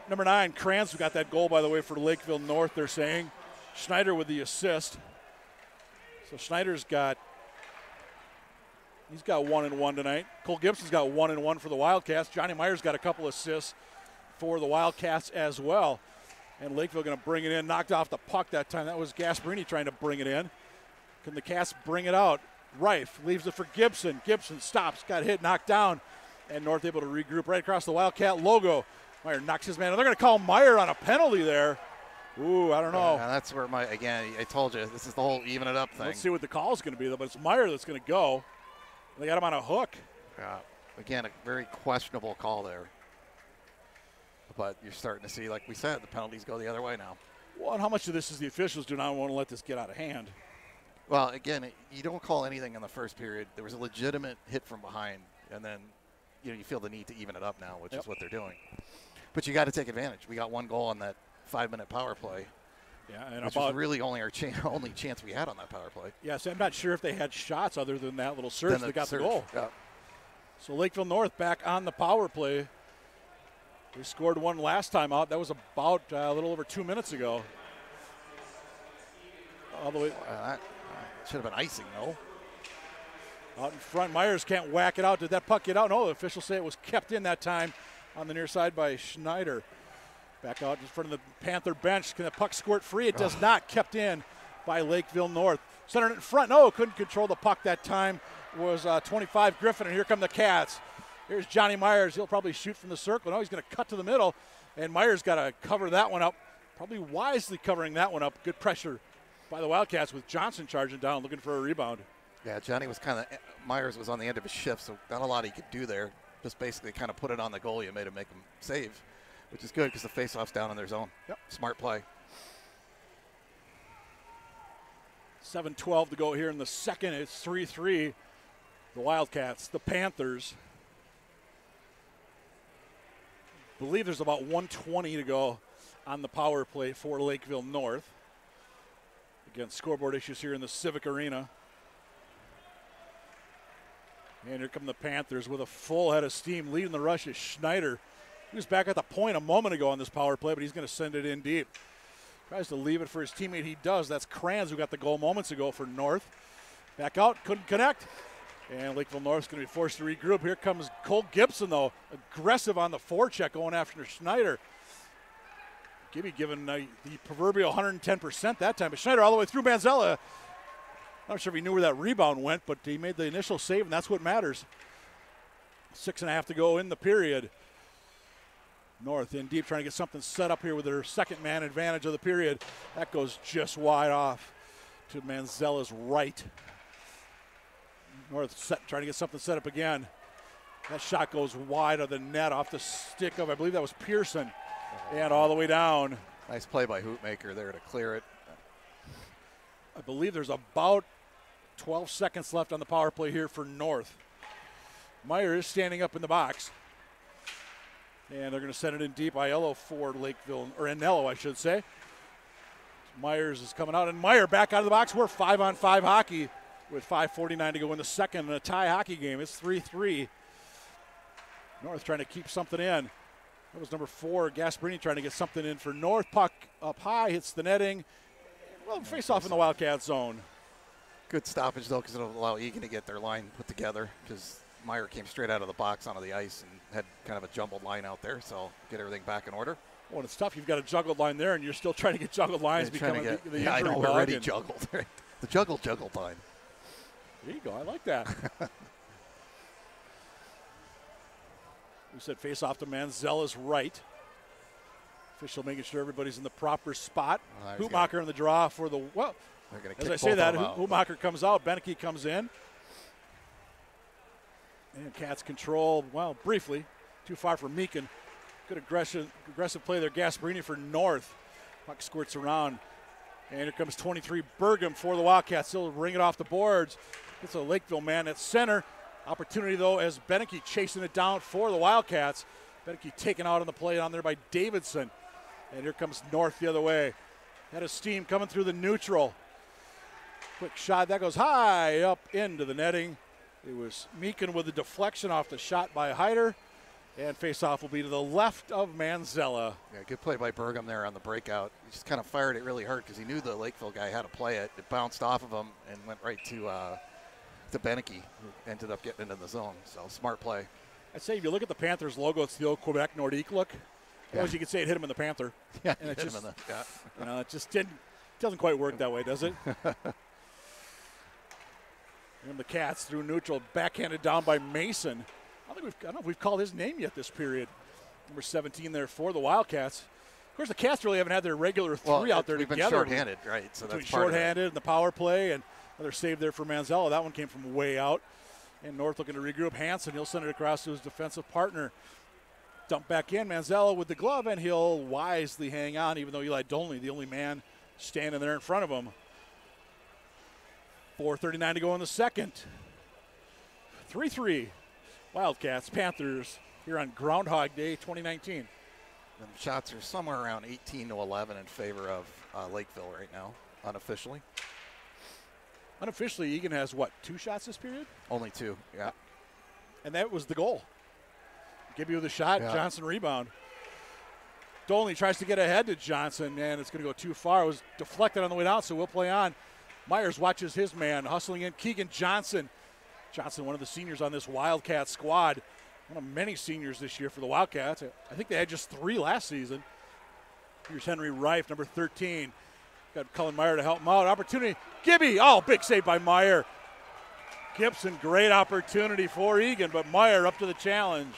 Number 9, Kranz, who got that goal, by the way, for Lakeville North, they're saying. Schneider with the assist. So Schneider's got 1 and 1 tonight. Cole Gibson's got 1 and 1 for the Wildcats. Johnny Myers got a couple assists for the Wildcats as well. And Lakeville going to bring it in. Knocked off the puck that time. That was Gasparini trying to bring it in. Can the Cats bring it out? Reif leaves it for Gibson. Gibson stops, got hit, knocked down. And North able to regroup right across the Wildcat logo. Meyer knocks his man. They're going to call Meyer on a penalty there. Ooh, I don't know. That's where I told you, this is the whole even it up thing. Let's see what the call is going to be, though. But it's Meyer that's going to go. They got him on a hook. Yeah. Again, a very questionable call there. But you're starting to see, like we said, the penalties go the other way now. Well, and how much of this is the officials do not want to let this get out of hand? Well, again, you don't call anything in the first period. There was a legitimate hit from behind, and then you feel the need to even it up now, which is what they're doing. But you got to take advantage. We got 1 goal on that 5-minute power play. Yeah, and which was really only our only chance we had on that power play. Yes, I'm not sure if they had shots other than that little surge that got the goal. Yeah. So Lakeville North back on the power play. They scored 1 last time out. That was about a little over 2 minutes ago. All the way. That should have been icing, no? Out in front, Myers can't whack it out. Did that puck get out? No, the officials say it was kept in that time on the near side by Schneider. Back out in front of the Panther bench. Can the puck squirt free? It does not. Kept in by Lakeville North. Centered in front. No, couldn't control the puck that time. Was 25 Griffin, and here come the Cats. Here's Johnny Myers. He'll probably shoot from the circle. No, he's going to cut to the middle, and Myers got to cover that one up. Probably wisely covering that one up. Good pressure by the Wildcats with Johnson charging down, looking for a rebound. Yeah, Johnny was Myers was on the end of his shift, so not a lot he could do there. Just basically kind of put it on the goalie and made him make him save, which is good because the faceoff's down in their zone. Yep. Smart play. 7:12 to go here in the second. It's 3-3. The Wildcats, the Panthers. I believe there's about 1:20 to go on the power play for Lakeville North. Again, scoreboard issues here in the Civic Arena. And here come the Panthers with a full head of steam. Leading the rush is Schneider. He was back at the point a moment ago on this power play, but he's going to send it in deep. Tries to leave it for his teammate. He does. That's Kranz who got the goal moments ago for North. Back out, couldn't connect. And Lakeville North's going to be forced to regroup. Here comes Cole Gibson, though. Aggressive on the forecheck going after Schneider. Gibby giving the proverbial 110% that time. But Schneider all the way through Manzella. Not sure if he knew where that rebound went, but he made the initial save, and that's what matters. 6.5 to go in the period. North in deep, trying to get something set up here with their second man advantage of the period. That goes just wide off to Manzella's right. North trying to get something set up again. That shot goes wide of the net off the stick of, I believe that was Pearson. And all the way down. Nice play by Hoopmaker there to clear it. I believe there's about 12 seconds left on the power play here for North. Meyer is standing up in the box. And they're going to send it in deep. Aiello for Lakeville, or Anello, I should say. Myers is coming out, and Meyer back out of the box. We're 5-on-5 hockey with 5:49 to go in the second in a tie hockey game. It's 3-3. North trying to keep something in. That was number 4, Gasparini, trying to get something in for North. Puck up high, hits the netting. Well, face off in the Wildcat zone. Good stoppage, though, because it'll allow Eagan to get their line put together, because Meyer came straight out of the box onto the ice and had kind of a jumbled line out there, so get everything back in order. Well, it's tough. You've got a juggled line there, and you're still trying to get juggled lines becoming the injury I know, bug. we're already juggled. The juggle line. There you go. I like that. We said face off to Manzella's right. Official making sure everybody's in the proper spot. Hoopmacher in the draw for the, well, as I say that, Hoopmacher comes out, Beneke comes in. And Cats control, well, briefly. Too far for Meakin. Good aggressive play there. Gasparini for North. Puck squirts around. And here comes 23 Burgum for the Wildcats. He'll ring it off the boards. It's a Lakeville man at center. Opportunity, though, as Beneke chasing it down for the Wildcats. Beneke taken out on the play on there by Davidson. And here comes North the other way. Head of steam coming through the neutral. Quick shot. That goes high up into the netting. It was Meakin with the deflection off the shot by Hyder. And face-off will be to the left of Manzella. Yeah, good play by Burgum there on the breakout. He just kind of fired it really hard because he knew the Lakeville guy had to play it. It bounced off of him and went right to Beneke, who ended up getting into the zone. So smart play. I'd say if you look at the Panthers logo, it's the old Quebec Nordique look. Yeah. As you could say, it hit him in the Panther. Yeah, and it hit just, him in the, yeah. You know, it just doesn't quite work that way, does it? And the Cats through neutral, backhanded down by Mason. I don't know if we've called his name yet this period. Number 17 there for the Wildcats. Of course, the Cats really haven't had their regular three out there we've together. Been shorthanded, right? So between that's part shorthanded and the power play, and another save there for Manzella. That one came from way out. And North looking to regroup. Hansen, he'll send it across to his defensive partner. Dump back in. Manzella with the glove, and he'll wisely hang on, even though Eli Dolney, the only man standing there in front of him. 4:39 to go in the second. 3-3. Wildcats, Panthers here on Groundhog Day 2019. And shots are somewhere around 18-11 in favor of Lakeville right now, unofficially. Unofficially, Eagan has, what, 2 shots this period? Only 2, yeah. And that was the goal. Gibby with a shot, yeah. Johnson rebound. Dolney tries to get ahead to Johnson, and it's going to go too far. It was deflected on the way down, so we'll play on. Myers watches his man, hustling in Keegan Johnson. Johnson, one of the seniors on this Wildcat squad. One of many seniors this year for the Wildcats. I think they had just 3 last season. Here's Henry Reif, number 13. Got Cullen Meyer to help him out. Opportunity. Gibby. Oh, big save by Meyer. Gibson, great opportunity for Eagan, but Meyer up to the challenge.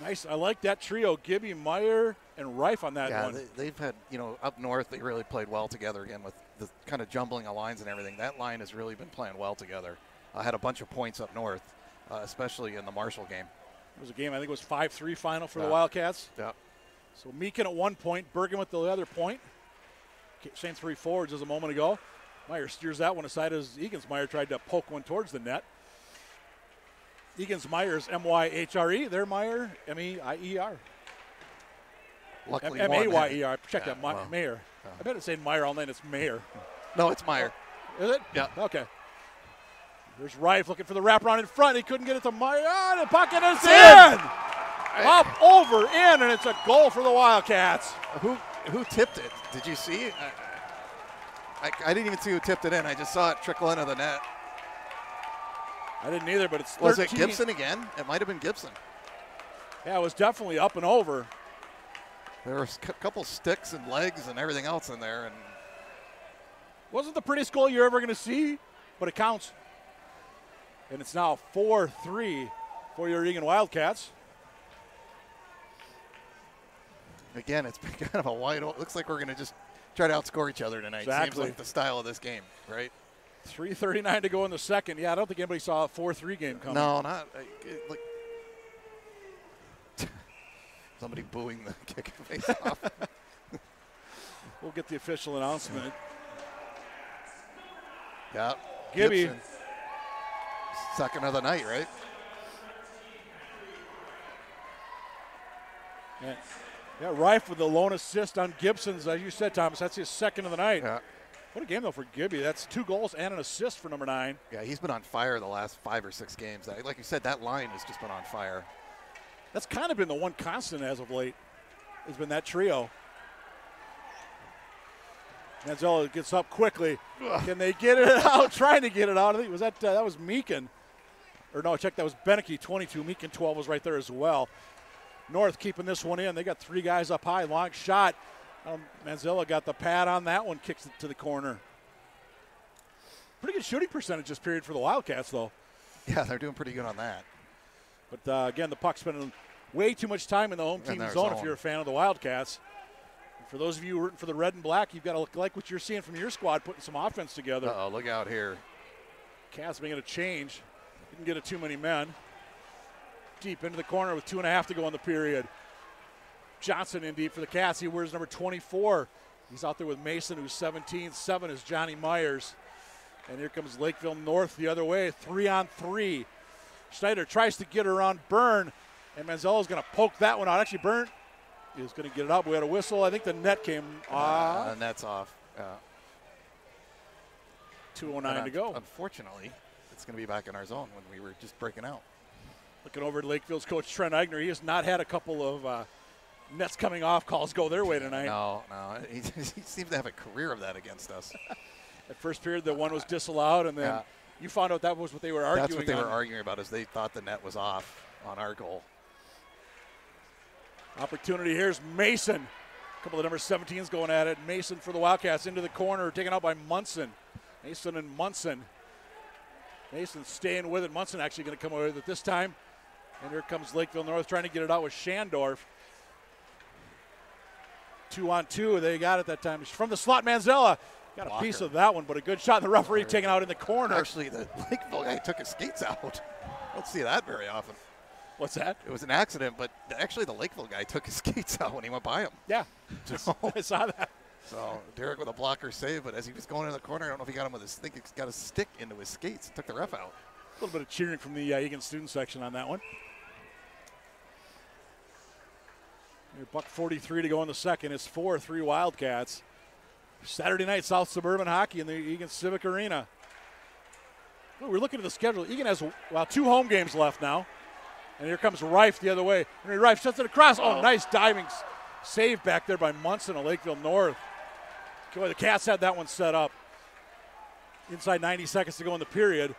Nice. I like that trio. Gibby, Meyer, and Reif on that one. Yeah, they've had, up north, they really played well together again with the kind of jumbling of lines and everything. That line has really been playing well together. Had a bunch of points up north, especially in the Marshall game. It was a game, I think it was 5-3 final for the Wildcats. Yeah. So Meekin at 1 point, Bergen with the other point. Same 3 forwards as a moment ago. Meyer steers that one aside as Egan's Meyer tried to poke one towards the net. Egan's Myers, M-Y-H-R-E. Their Meyer, M-E-I-E-R. Luckily, M-A-Y-E-R. Check yeah, that, well, Mayer. I bet it's saying Meyer all night. It's Mayer. No, it's Meyer. Oh, is it? Yeah. Okay. There's Reif looking for the wraparound in front. He couldn't get it to Meyer. Oh, the puck is in! Up, over, in, and it's a goal for the Wildcats. Who tipped it? Did you see it? I didn't even see who tipped it in. I just saw it trickle into the net. I didn't either, but it's 13. Was it Gibson again? It might have been Gibson. Yeah, it was definitely up and over. There were a couple sticks and legs and everything else in there. And wasn't the prettiest goal you're ever going to see, but it counts. And it's now 4-3 for your Eagan Wildcats. Again, it's been kind of a wide open. Looks like we're going to just try to outscore each other tonight. Exactly. Seems like the style of this game, right? 3:39 to go in the second. Yeah, I don't think anybody saw a 4-3 game coming. No, not like somebody booing the kick face off. We'll get the official announcement. Yeah, Gibby. Gibson. Second of the night, right? Yeah, Reif with the lone assist on Gibson's. As you said, Thomas, that's his second of the night. Yeah. What a game, though, for Gibby. That's 2 goals and an assist for number 9. Yeah, he's been on fire the last 5 or 6 games. Like you said, that line has just been on fire. That's kind of been the one constant as of late. Has been that trio. Manzella gets up quickly. Ugh. Can they get it out? Trying to get it out. I think that was Meekin. Or no, check, that was Beneke, 22. Meekin, 12 was right there as well. North keeping this one in. They got 3 guys up high. Long shot. Manzella got the pad on that one, kicks it to the corner. Pretty good shooting percentage this period for the Wildcats, though. Yeah, they're doing pretty good on that. But, again, the puck's spending way too much time in the home team zone if you're a fan of the Wildcats. And for those of you rooting for the red and black, you've got to look like what you're seeing from your squad, putting some offense together. Uh-oh, look out here. Cats making a change. Didn't get it too many men. Deep into the corner with 2.5 to go in the period. Johnson in deep for the Cats. He wears number 24. He's out there with Mason, who's 17. 7 is Johnny Myers. And here comes Lakeville North the other way, 3-on-3. Schneider tries to get her on Byrne, and Manzella's going to poke that one out. Actually, Byrne is going to get it up. We had a whistle. I think the net came off. The net's off. 2:09 to go. Unfortunately, it's going to be back in our zone when we were just breaking out. Looking over at Lakeville's coach, Trent Eigner, he has not had a couple of nets coming off calls go their way tonight. No. He seems to have a career of that against us. At first period, the one was disallowed, and then you found out that was what they were arguing. That's what they were arguing about, is they thought the net was off on our goal. Opportunity here's Mason. A couple of number 17s going at it. Mason for the Wildcats into the corner, taken out by Munson. Mason and Munson. Mason staying with it. Munson actually going to come away with it this time. And here comes Lakeville North trying to get it out with Shandorf. 2-on-2. They got it that time. From the slot, Manzella. Got a piece of that one, but a good shot. And the referee taken out in the corner. Actually, the Lakeville guy took his skates out. Don't see that very often. What's that? It was an accident, but actually the Lakeville guy took his skates out when he went by him. Yeah, I saw that. So Derek with a blocker save, but as he was going in the corner, I don't know if he got him with his stick. He got a stick into his skates, took the ref out. A little bit of cheering from the Eagan student section on that one. $1:43 to go in the second. It's 4-3 Wildcats. Saturday night South Suburban hockey in the Eagan Civic Arena. We're looking at the schedule. Eagan has 2 home games left now. And here comes Reif the other way. Henry Reif shuts it across. Oh, nice diving save back there by Munson of Lakeville North. Boy, the Cats had that one set up. Inside 90 seconds to go in the period.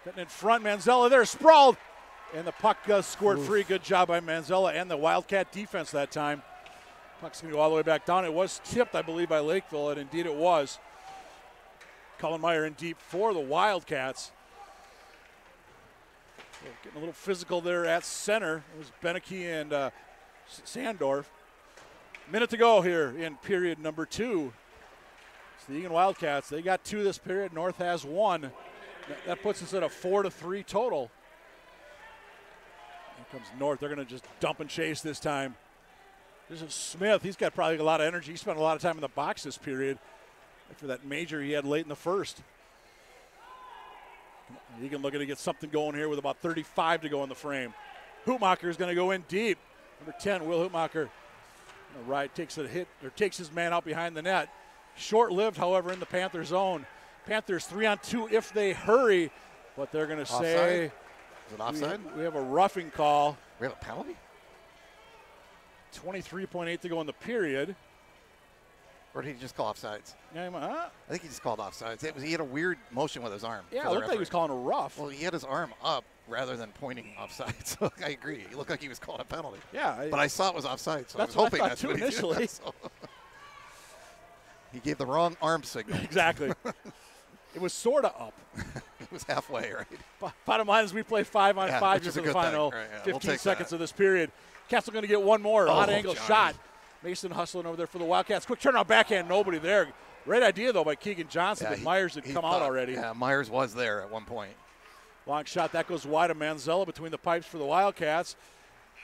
Getting in front, Manzella there, sprawled. And the puck scored free. Good job by Manzella and the Wildcat defense that time. Puck's going to go all the way back down. It was tipped, I believe, by Lakeville, and indeed it was. Cullen Meyer in deep for the Wildcats. Getting a little physical there at center. It was Beneke and Sandorf. Minute to go here in period number 2. It's the Eagan Wildcats. They got 2 this period. North has 1. That puts us at a 4-3 total. Here comes North. They're going to just dump and chase this time. This is Smith. He's got probably a lot of energy. He spent a lot of time in the box this period after that major he had late in the first. Eagan looking to get something going here with about 35 to go in the frame. Hoopmacher is going to go in deep. Number 10, Will Hoopmacher. Right, takes a hit, or takes his man out behind the net. Short-lived, however, in the Panther zone. Panthers 3-on-2 if they hurry, but they're going to say. Is it offside? We have a roughing call. We have a penalty? 23.8 to go in the period. Or did he just call offsides? Yeah, I think he just called offsides. He had a weird motion with his arm. Yeah, it looked like he was calling a rough. Well, he had his arm up rather than pointing offside. So I agree. He looked like he was calling a penalty. Yeah. But I saw it was offside, so I was what hoping I thought that's too what he initially. did. So. He gave the wrong arm signal. Exactly. It was sort of up. It was halfway, right? Bottom line is we play 5-on-5 just in the final 15 seconds of this period. Castle going to get one more. Hot angle shot. Mason hustling over there for the Wildcats. Quick turnaround backhand, nobody there. Great idea, though, by Keegan Johnson, but Myers had come out already. Yeah, Myers was there at one point. Long shot. That goes wide of Manzella between the pipes for the Wildcats.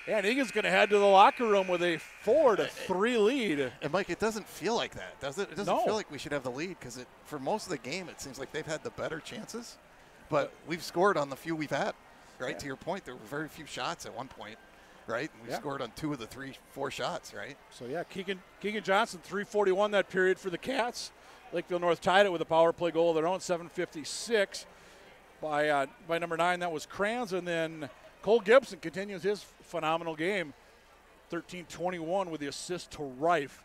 And Eagan's going to head to the locker room with a 4-3 lead. And, Mike, it doesn't feel like that, does it? It doesn't feel like we should have the lead because for most of the game it seems like they've had the better chances. But we've scored on the few we've had, right? Yeah. To your point, there were very few shots at one point, right? And we scored on 2 of the 4 shots, right? So, yeah, Keegan Johnson, 3:41 that period for the Cats. Lakeville North tied it with a power play goal of their own, 7:56 by number 9. That was Kranz, and then Cole Gibson continues his phenomenal game, 13-21 with the assist to Reif.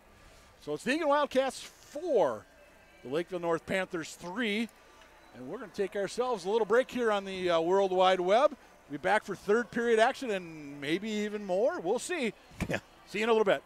So it's the Eagan Wildcats 4, the Lakeville North Panthers 3, and we're going to take ourselves a little break here on the World Wide Web. We'll be back for third period action and maybe even more. We'll see. Yeah. See you in a little bit.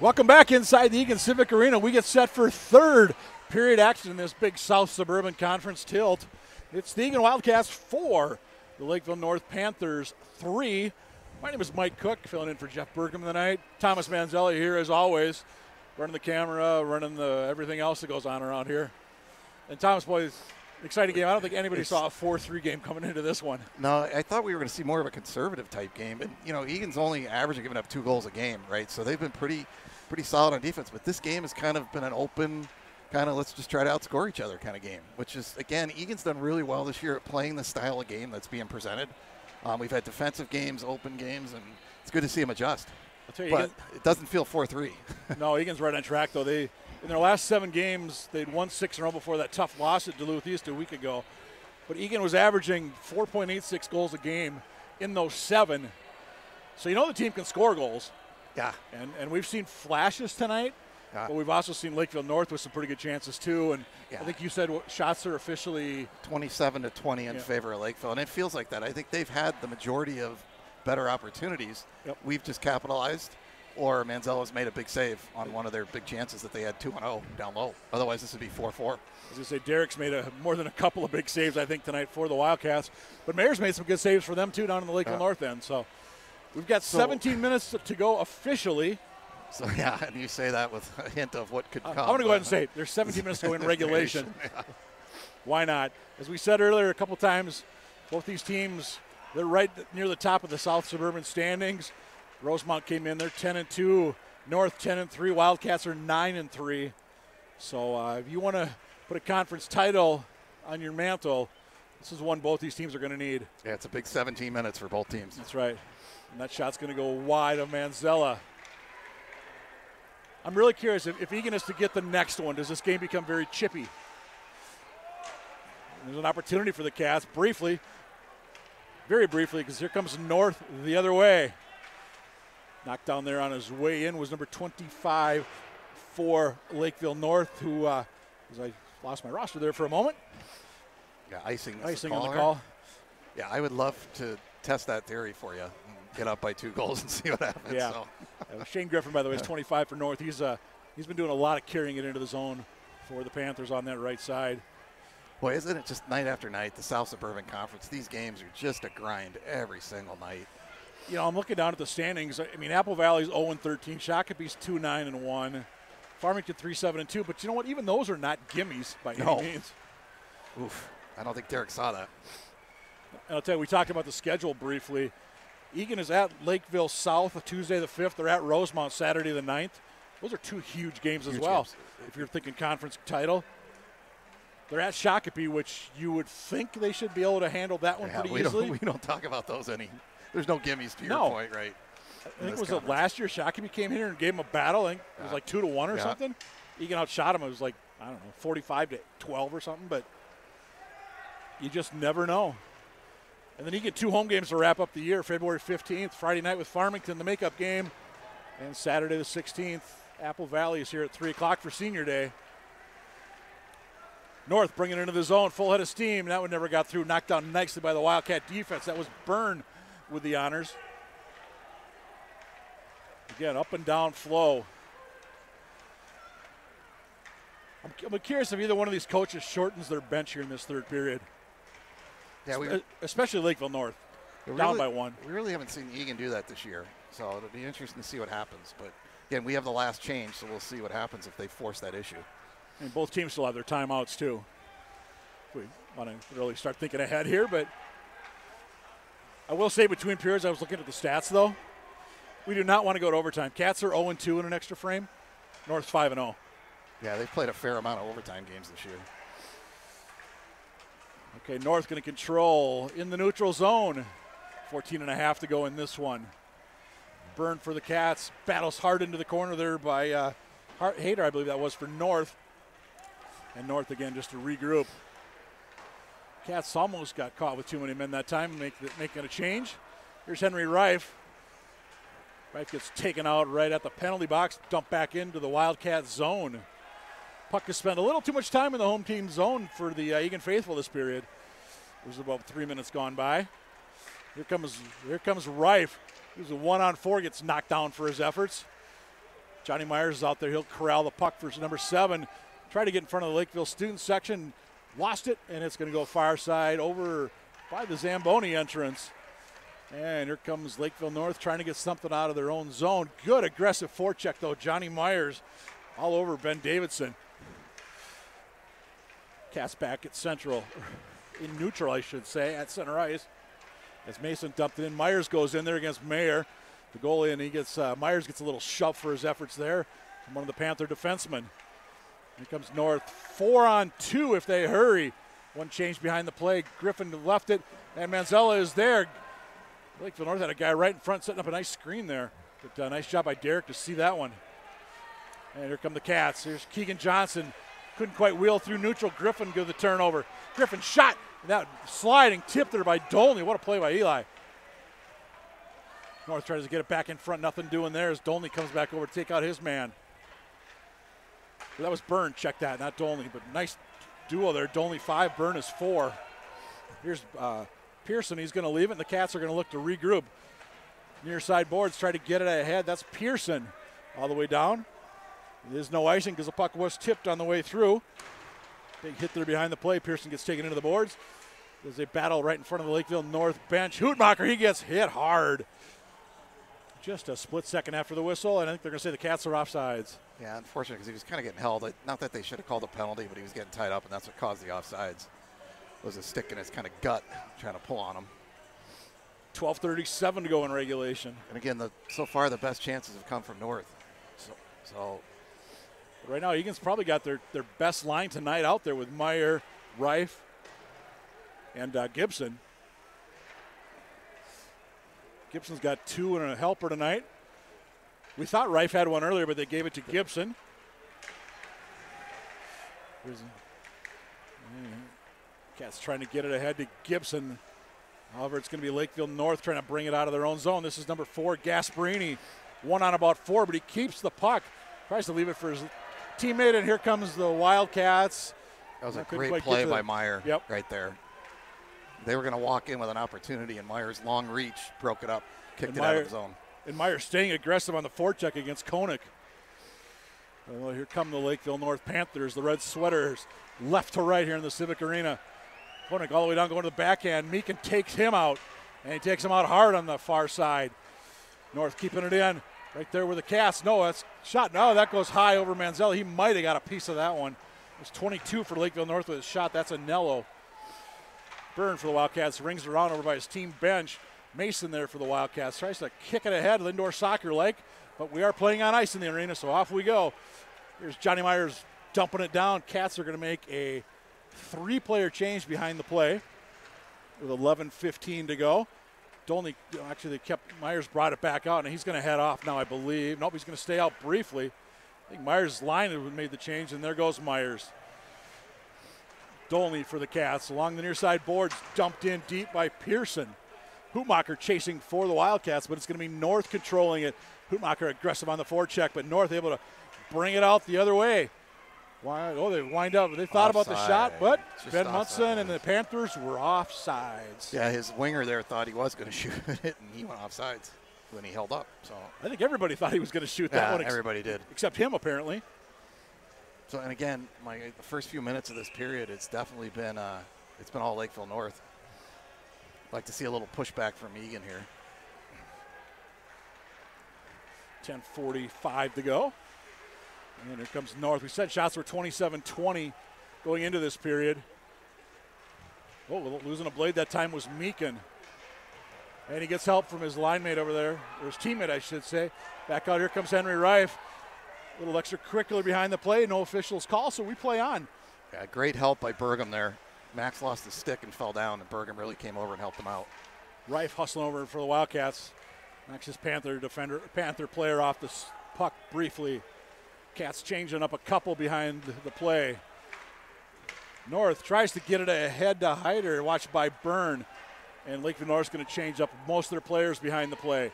Welcome back inside the Eagan Civic Arena. We get set for third period action in this big South Suburban Conference tilt. It's the Eagan Wildcats 4, the Lakeville North Panthers 3. My name is Mike Cook, filling in for Jeff Bergman tonight. Thomas Manzelli here as always, running the camera, running the everything else that goes on around here. And Thomas, boys, exciting game. I don't think anybody saw a 4-3 game coming into this one. No, I thought we were going to see more of a conservative type game. And, you know, Eagan's only averaging giving up 2 goals a game, right? So they've been pretty solid on defense. But this game has kind of been an open, kind of let's just try to outscore each other kind of game, which is, again, Eagan's done really well this year at playing the style of game that's being presented. We've had defensive games, open games, and it's good to see them adjust. I'll tell you, but it doesn't feel 4-3. No, Eagan's right on track, though. In their last 7 games, they'd won 6 in a row before that tough loss at Duluth East a week ago. But Eagan was averaging 4.86 goals a game in those 7. So you know the team can score goals. Yeah. And we've seen flashes tonight, but we've also seen Lakeville North with some pretty good chances too. And I think you said shots are officially 27-20 in favor of Lakeville, and it feels like that. I think they've had the majority of better opportunities. Yep. We've just capitalized, or Manzello's made a big save on one of their big chances that they had 2-0 down low. Otherwise, this would be 4-4. I was going to say, Derek's made more than a couple of big saves, I think, tonight for the Wildcats. But Mayer's made some good saves for them, too, down in the Lakeville North end. So we've got 17 minutes to go officially. So, yeah, and you say that with a hint of what could come. I'm going to go ahead and say it. There's 17 minutes to go in regulation. Why not? As we said earlier a couple times, both these teams, they're right near the top of the South Suburban standings. Rosemount came in, they're 10-2. North 10-3. Wildcats are 9-3. So if you want to put a conference title on your mantle, this is one both these teams are going to need. Yeah, it's a big 17 minutes for both teams. That's right. And that shot's going to go wide of Manzella. I'm really curious, if Eagan is to get the next one, does this game become very chippy? There's an opportunity for the Cats, briefly, very briefly, because here comes North the other way. Knocked down there on his way in was number 25 for Lakeville North, who, as I lost my roster there for a moment. Yeah, icing on the call. Yeah, I would love to test that theory for you. Get up by 2 goals and see what happens. Yeah. So. Shane Griffin, by the way, is 25 for North. He's been doing a lot of carrying it into the zone for the Panthers on that right side. Boy, isn't it just night after night, the South Suburban Conference, these games are just a grind every single night. You know, I'm looking down at the standings. I mean, Apple Valley's 0-13, Shakopee's 2-9-1, Farmington 3-7-2. But you know what? Even those are not gimmies by any means. Oof. I don't think Derek saw that. And I'll tell you, we talked about the schedule briefly. Eagan is at Lakeville South Tuesday the 5th. They're at Rosemount Saturday the 9th. Those are 2 huge games as well. If you're thinking conference title. They're at Shakopee, which you would think they should be able to handle that one pretty easily. We don't talk about those any. There's no gimmies to your point, right? I think it last year Shakopee came here and gave him a battle. I think it was like 2-1 or something. Eagan outshot him. It was like, I don't know, 45-12 or something. But you just never know. And then you get 2 home games to wrap up the year, February 15th, Friday night with Farmington, the makeup game, and Saturday the 16th, Apple Valley is here at 3 o'clock for Senior Day. North bringing it into the zone, full head of steam. That one never got through, knocked down nicely by the Wildcat defense. That was Byrne with the honors. Again, up and down flow. I'm curious if either one of these coaches shortens their bench here in this third period. Yeah, especially Lakeville North, down by 1. We really haven't seen Eagan do that this year, so it'll be interesting to see what happens. But, again, we have the last change, so we'll see what happens if they force that issue. And both teams still have their timeouts, too. We want to really start thinking ahead here, but I will say between periods, I was looking at the stats, though. We do not want to go to overtime. Cats are 0-2 in an extra frame. North's 5-0. Yeah, they've played a fair amount of overtime games this year. Okay, North going to control in the neutral zone. 14.5 to go in this one. Byrne for the Cats. Battles hard into the corner there by Hayter, I believe that was for North. And North again just to regroup. Cats almost got caught with too many men that time, making a change. Here's Henry Reif. Reif gets taken out right at the penalty box, dumped back into the Wildcat zone. Puck has spent a little too much time in the home team zone for the Eagan faithful this period. It was about 3 minutes gone by. Here comes Reif. He's a 1-on-4, gets knocked down for his efforts. Johnny Myers is out there. He'll corral the puck for number 7. Try to get in front of the Lakeville student section. Lost it, and it's going to go far side over by the Zamboni entrance. And here comes Lakeville North trying to get something out of their own zone. Good aggressive forecheck, though. Johnny Myers all over Ben Davidson. Cast back at central, in neutral, I should say, at center ice. As Mason dumped it in, Myers goes in there against Mayer, the goalie, and he gets Myers gets a little shove for his efforts there from one of the Panther defensemen. Here comes North, 4-on-2 if they hurry. One change behind the play. Griffin left it, and Manzella is there. Lakeville North had a guy right in front setting up a nice screen there. But nice job by Derek to see that one. And here come the Cats. Here's Keegan Johnson. Couldn't quite wheel through neutral. Griffin give the turnover. Griffin shot. And that sliding tip there by Dolney. What a play by Eli. North tries to get it back in front. Nothing doing there as Dolney comes back over to take out his man. That was Byrne. Check that, not Dolney. But nice duo there. Dolney 5, Byrne is 4. Here's Pearson. He's going to leave it, and the Cats are going to look to regroup. Near side boards, try to get it ahead. That's Pearson all the way down. There's no icing because the puck was tipped on the way through. Big hit there behind the play. Pearson gets taken into the boards. There's a battle right in front of the Lakeville North bench. Hootmacher, he gets hit hard. Just a split second after the whistle, and I think they're going to say the Cats are offsides. Yeah, unfortunate because he was kind of getting held. Not that they should have called a penalty, but he was getting tied up, and that's what caused the offsides. It was a stick in his kind of gut trying to pull on him. 12:37 to go in regulation. And again, so far the best chances have come from North. So right now, Egan's probably got their best line tonight out there with Meyer, Reif, and Gibson. Gibson's got 2 and a helper tonight. We thought Reif had one earlier, but they gave it to Gibson. Cats trying to get it ahead to Gibson. However, it's going to be Lakeville North trying to bring it out of their own zone. This is number 4, Gasparini. 1 on about 4, but he keeps the puck. Tries to leave it for his teammate, and here comes the Wildcats. That was a great play by Meyer right there. They were going to walk in with an opportunity, and Meyer's long reach broke it up, kicked it out of the zone. And Meyer staying aggressive on the forecheck against Koenig. Well, here come the Lakeville North Panthers, the red sweaters, left to right here in the Civic Arena. Koenig all the way down, going to the backhand. Meekin takes him out, and he takes him out hard on the far side. North keeping it in. Right there with the Cats. No, that's shot. No, that goes high over Manzella. He might have got a piece of that one. It's 22 for Lakeville North with his shot. That's a Nello. Byrne for the Wildcats. Rings around over by his team bench. Mason there for the Wildcats. Tries to kick it ahead. Lindor Soccer-like. But we are playing on ice in the arena, so off we go. Here's Johnny Myers dumping it down. Cats are going to make a 3-player change behind the play with 11:15 to go. Dolney, actually, Myers brought it back out, and he's going to head off now, I believe. Nope, he's going to stay out briefly. I think Myers' line had made the change, and there goes Myers. Dolney for the Cats. Along the near side boards, dumped in deep by Pearson. Hootmacher chasing for the Wildcats, but it's going to be North controlling it. Hootmacher aggressive on the forecheck, but North able to bring it out the other way. Oh, they wind up. They thought about the shot, but Ben Munson and the Panthers were offsides. Yeah, his winger there thought he was going to shoot it, and he went offsides when he held up. So I think everybody thought he was going to shoot that one. Everybody did. Except him, apparently. So, and again, the first few minutes of this period, it's definitely been all Lakeville North. I'd like to see a little pushback from Eagan here. 10:45 to go. And here comes North. We said shots were 27-20 going into this period. Oh, losing a blade that time was Meekin. And he gets help from his line mate over there, or his teammate, I should say. Back out here comes Henry Reif. A little extracurricular behind the play. No officials call, so we play on. Yeah, great help by Burgum there. Max lost his stick and fell down, and Burgum really came over and helped him out. Reif hustling over for the Wildcats. Max's Panther player off the puck briefly. Cats changing up a couple behind the play. North tries to get it ahead to Hyder, watched by Byrne. And Lakeville North's going to change up most of their players behind the play.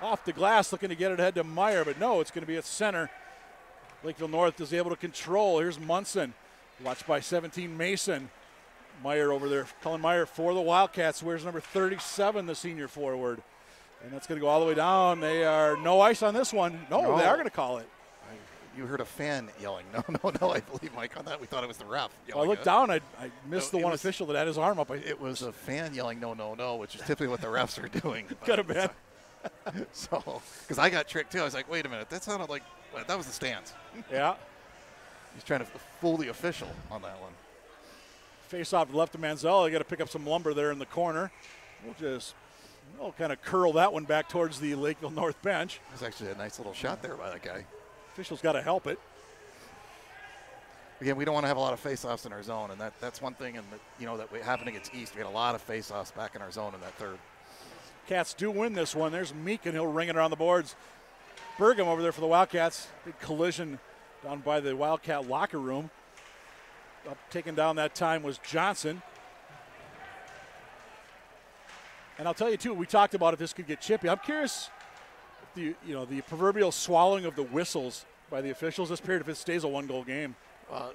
Off the glass, looking to get it ahead to Meyer, but no, it's going to be at center. Lakeville North is able to control. Here's Munson, watched by 17 Mason. Meyer over there, Cullen Meyer for the Wildcats. Wears number 37, the senior forward. And that's going to go all the way down. They are no ice on this one. No, they are going to call it. you heard a fan yelling, no, no, no, I believe, Mike, on that. We thought it was the ref. Well, I looked down. I missed the one official that had his arm up. It was a fan yelling, no, no, no, which is typically what the refs are doing. Could have been. So, because I got tricked, too. I was like, wait a minute. That sounded like that was the stands. Yeah. He's trying to fool the official on that one. Face off left to Manziel. You got to pick up some lumber there in the corner. We'll kind of curl that one back towards the Lakeville North bench. It was actually a nice little shot there by that guy. Officials got to help it. Again, we don't want to have a lot of face-offs in our zone, and that's one thing. And that happened against East. We had a lot of face-offs back in our zone in that third. Cats do win this one. There's Meek, and he'll ring it around the boards. Burgum over there for the Wildcats. Big collision down by the Wildcat locker room. Up taken down that time was Johnson. And I'll tell you, too, we talked about if this could get chippy. I'm curious if the proverbial swallowing of the whistles by the officials this period, if it stays a one-goal game.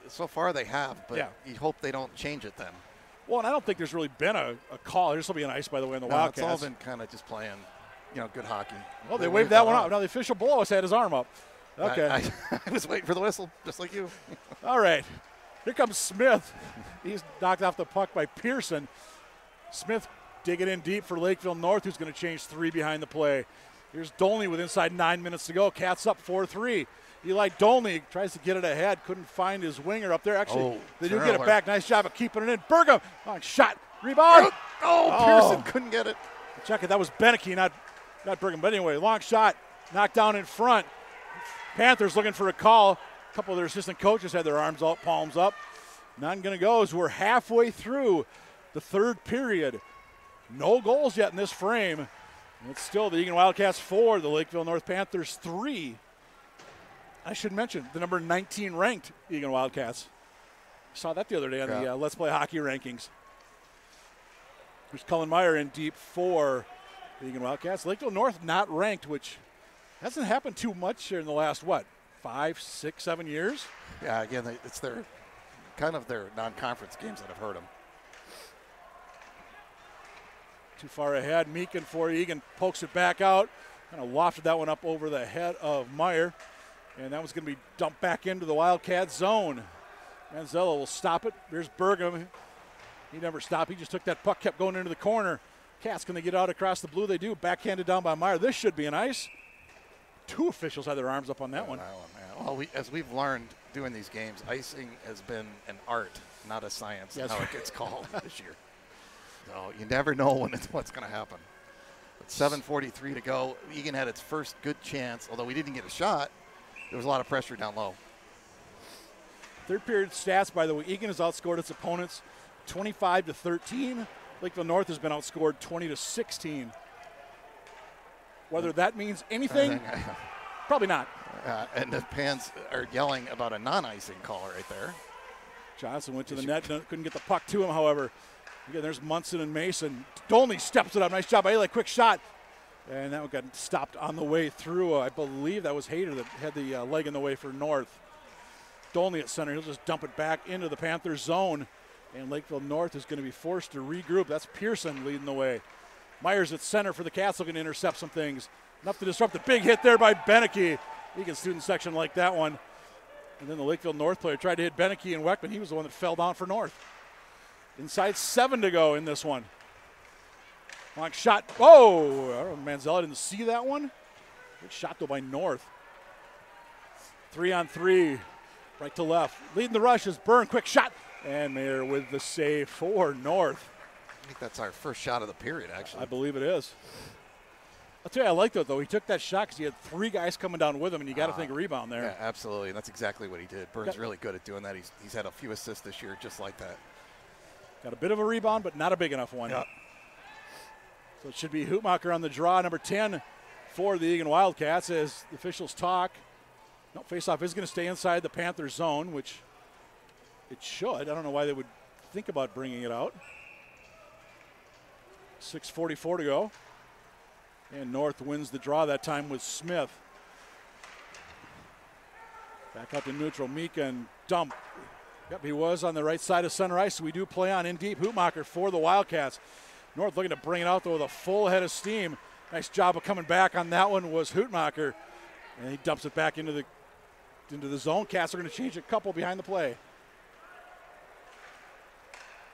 So far they have, but you hope they don't change it then. Well, and I don't think there's really been a call. There's still be an ice, by the way, in the Wildcats. It's all been kind of just playing, good hockey. Well, they waved that one out. Now the official below us had his arm up. Okay. I was waiting for the whistle, just like you. All right. Here comes Smith. He's knocked off the puck by Pearson. Smith digging in deep for Lakeville North, who's going to change 3 behind the play. Here's Dolney with inside 9 minutes to go. Cats up 4-3. Eli Dolney tries to get it ahead. Couldn't find his winger up there. Actually, they do get it back. Nice job of keeping it in. Burgum, shot, rebound. Pearson couldn't get it. Check it. That was Beneke, not Burgum. But anyway, long shot, knocked down in front. Panthers looking for a call. A couple of their assistant coaches had their arms out, palms up. None going to go as we're halfway through the third period. No goals yet in this frame. It's still the Eagan Wildcats 4, the Lakeville North Panthers 3. I should mention the number 19 ranked Eagan Wildcats. Saw that the other day on the Let's Play Hockey rankings. There's Cullen Meyer in deep for the Eagan Wildcats. Lakeville North not ranked, which hasn't happened too much here in the last, 5, 6, 7 years? Yeah, again, it's their non-conference games that have hurt them. Too far ahead. Meekin for Eagan pokes it back out. Kind of lofted that one up over the head of Meyer. And that was going to be dumped back into the Wildcat zone. Manzella will stop it. There's Burgum. He never stopped. He just took that puck, kept going into the corner. Cats going to get out across the blue. They do. Backhanded down by Meyer. This should be an ice. 2 officials had their arms up on that one. Well, as we've learned doing these games, icing has been an art, not a science, how it gets called this year. So you never know what's going to happen. But 7:43 to go. Eagan had its first good chance, although we didn't get a shot. There was a lot of pressure down low. Third period stats, by the way, Eagan has outscored its opponents 25-13. Lakeville North has been outscored 20-16. Whether that means anything, probably not. And the Pans are yelling about a non-icing call right there. Johnson went to the net, couldn't get the puck to him, however. Again, there's Munson and Mason. Dolney steps it up. Nice job by Eli. Quick shot. And that one got stopped on the way through. I believe that was Hayter that had the leg in the way for North. Dolney at center. He'll just dump it back into the Panthers zone. And Lakeville North is going to be forced to regroup. That's Pearson leading the way. Myers at center for the Cats, looking to intercept some things. Enough to disrupt the big hit there by Beneke. Eagan student section like that one. And then the Lakeville North player tried to hit Beneke and Weckman. He was the one that fell down for North. Inside 7 to go in this one. Long shot. Oh, I don't know, Manzella didn't see that one. Good shot, though, by North. 3-on-3, right to left. Leading the rush is Byrne. Quick shot. And Mayer with the save for North. I think that's our first shot of the period, actually. I believe it is. I'll tell you, I like that, though. He took that shot because he had 3 guys coming down with him, and you got to think a rebound there. Yeah, absolutely, and that's exactly what he did. Byrne's really good at doing that. He's had a few assists this year just like that. Got a bit of a rebound, but not a big enough one. Yep. So it should be Hoopmacher on the draw, number 10 for the Eagan Wildcats as the officials talk. No, faceoff is going to stay inside the Panthers zone, which it should. I don't know why they would think about bringing it out. 6:44 to go. And North wins the draw that time with Smith. Back up to neutral. Mika and dump. Yep, he was on the right side of center ice, so we do play on in deep. Hoopmacher for the Wildcats. North looking to bring it out, though, with a full head of steam. Nice job of coming back on that one was Hoopmacher. And he dumps it back into the into the zone. Cats are going to change a couple behind the play.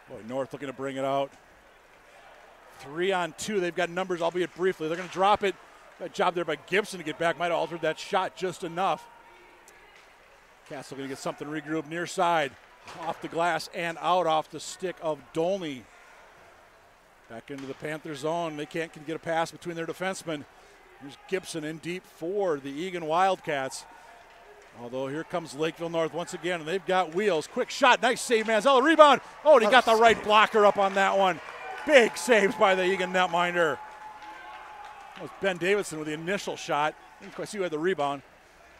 Boy, North looking to bring it out. 3-on-2. They've got numbers, albeit briefly. They're going to drop it. Good job there by Gibson to get back. Might have altered that shot just enough. Cats are going to get something regrouped near side. Off the glass and out off the stick of Dolney. Back into the Panther zone. They can't get a pass between their defensemen. Here's Gibson in deep for the Eagan Wildcats. Although here comes Lakeville North once again, and they've got wheels. Quick shot, nice save, Manzella. Rebound. Oh, and he got the right blocker up on that one. Big saves by the Eagan netminder. That was Ben Davidson with the initial shot. Didn't quite see who had the rebound.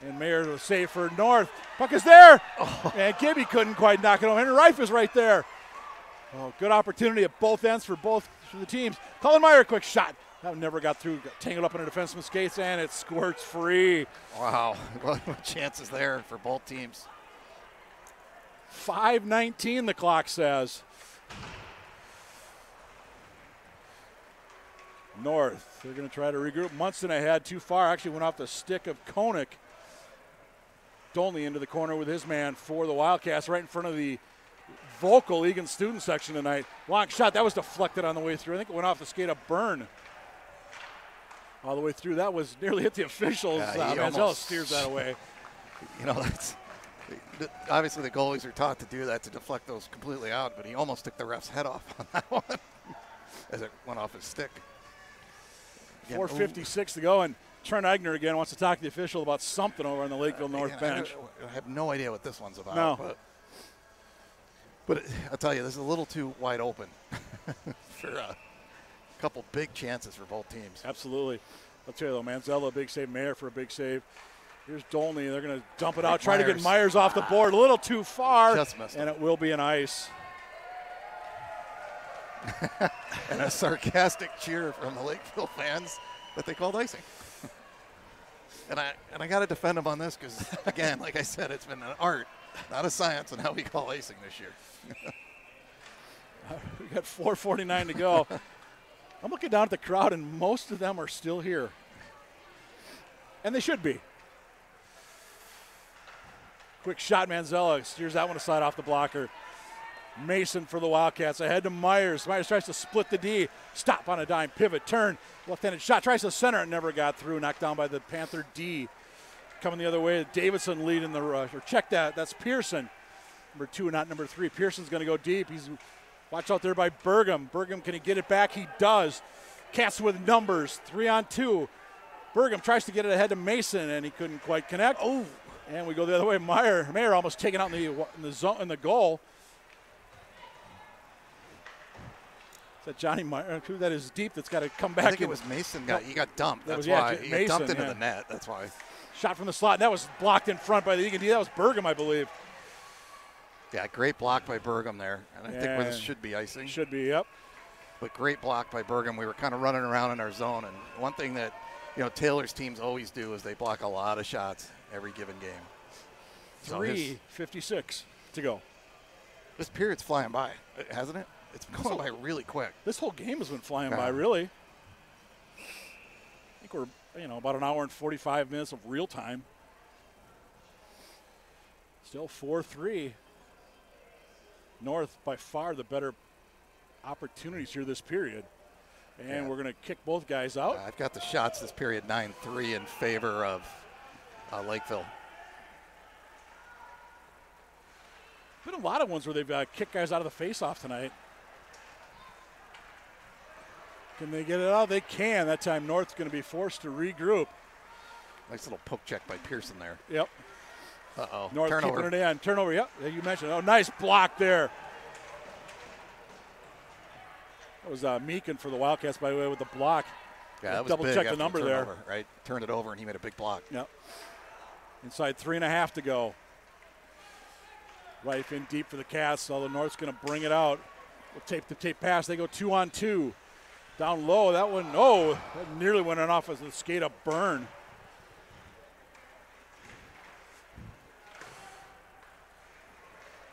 And Mayer will save for North. Puck is there. Oh. And Gibby couldn't quite knock it home. Henry Reif is right there. Oh, good opportunity at both ends for the teams. Colin Meyer, quick shot. That one never got through. Got tangled up in a defenseman's skates, and it squirts free. Wow. What chances there for both teams. 5:19, the clock says. North, they're going to try to regroup. Munson ahead too far. Actually went off the stick of Koenig. Dolney into the corner with his man for the Wildcats right in front of the vocal Eagan student section tonight. Long shot. That was deflected on the way through. I think it went off the skate of Byrne. All the way through. That was nearly hit the officials. Manzella steers that away. You know, that's obviously the goalies are taught to do that, to deflect those completely out, but he almost took the ref's head off on that one as it went off his stick. 4:56 to go, and Trent Eigner again wants to talk to the official about something over on the Lakeville North bench. I have no idea what this one's about. No. But I'll tell you, this is a little too wide open for a couple big chances for both teams. Absolutely. I'll tell you though, Manzella, a big save, Mayer for a big save. Here's Dolney. They're going to dump it out, try to get Myers off the board. A little too far, just missed and it will be an ice. And a sarcastic cheer from the Lakeville fans that they called icing. And I got to defend them on this because, again, like I said, it's been an art, not a science, on how we call icing this year. We got 4:49 to go. I'm looking down at the crowd, and most of them are still here. And they should be. Quick shot, Manzella steers that one aside off the blocker. Mason for the Wildcats, ahead to Myers. Myers tries to split the D. Stop on a dime, pivot, turn. Left-handed shot, tries to center it, never got through. Knocked down by the Panther D. Coming the other way, Davidson leading the rush. Or check that, that's Pearson. Number 2, not number 3. Pearson's going to go deep. He's watch out there by Burgum. Burgum, can he get it back? He does. Cats with numbers, 3-on-2. Burgum tries to get it ahead to Mason, and he couldn't quite connect. Oh, and we go the other way. Mayer almost taken out in the goal. Is that Johnny Meyer? Who that is deep that's got to come back. I think it was Mason. He got dumped. That's why. He got dumped into the net. That's why. Shot from the slot. That was blocked in front by the Eagan D. That was Burgum, I believe. Yeah, great block by Burgum there. And I think this should be icing. Should be, yep. But great block by Burgum. We were kind of running around in our zone. And one thing that, Taylor's teams always do is they block a lot of shots every given game. 3:56 to go. This period's flying by, hasn't it? It's going by really quick. This whole game has been flying by, really. I think we're, about an hour and 45 minutes of real time. Still 4-3. North by far the better opportunities here this period. And we're going to kick both guys out. I've got the shots this period 9-3 in favor of Lakeville. Been a lot of ones where they've kicked guys out of the face-off tonight. Can they get it out? They can. That time North's going to be forced to regroup. Nice little poke check by Pearson there. Yep. Uh-oh. North Turnover. keeping it in. Turnover, yep. You mentioned. Oh, nice block there. That was Meekin for the Wildcats, by the way, with the block. Yeah, that was double big check the after number there. Right? Turned it over, and he made a big block. Yep. Inside 3.5 to go. Rife in deep for the Cats, although North's going to bring it out. We'll tape the tape pass. They go 2-on-2. Down low, that one, that nearly went off as the skate of Byrne.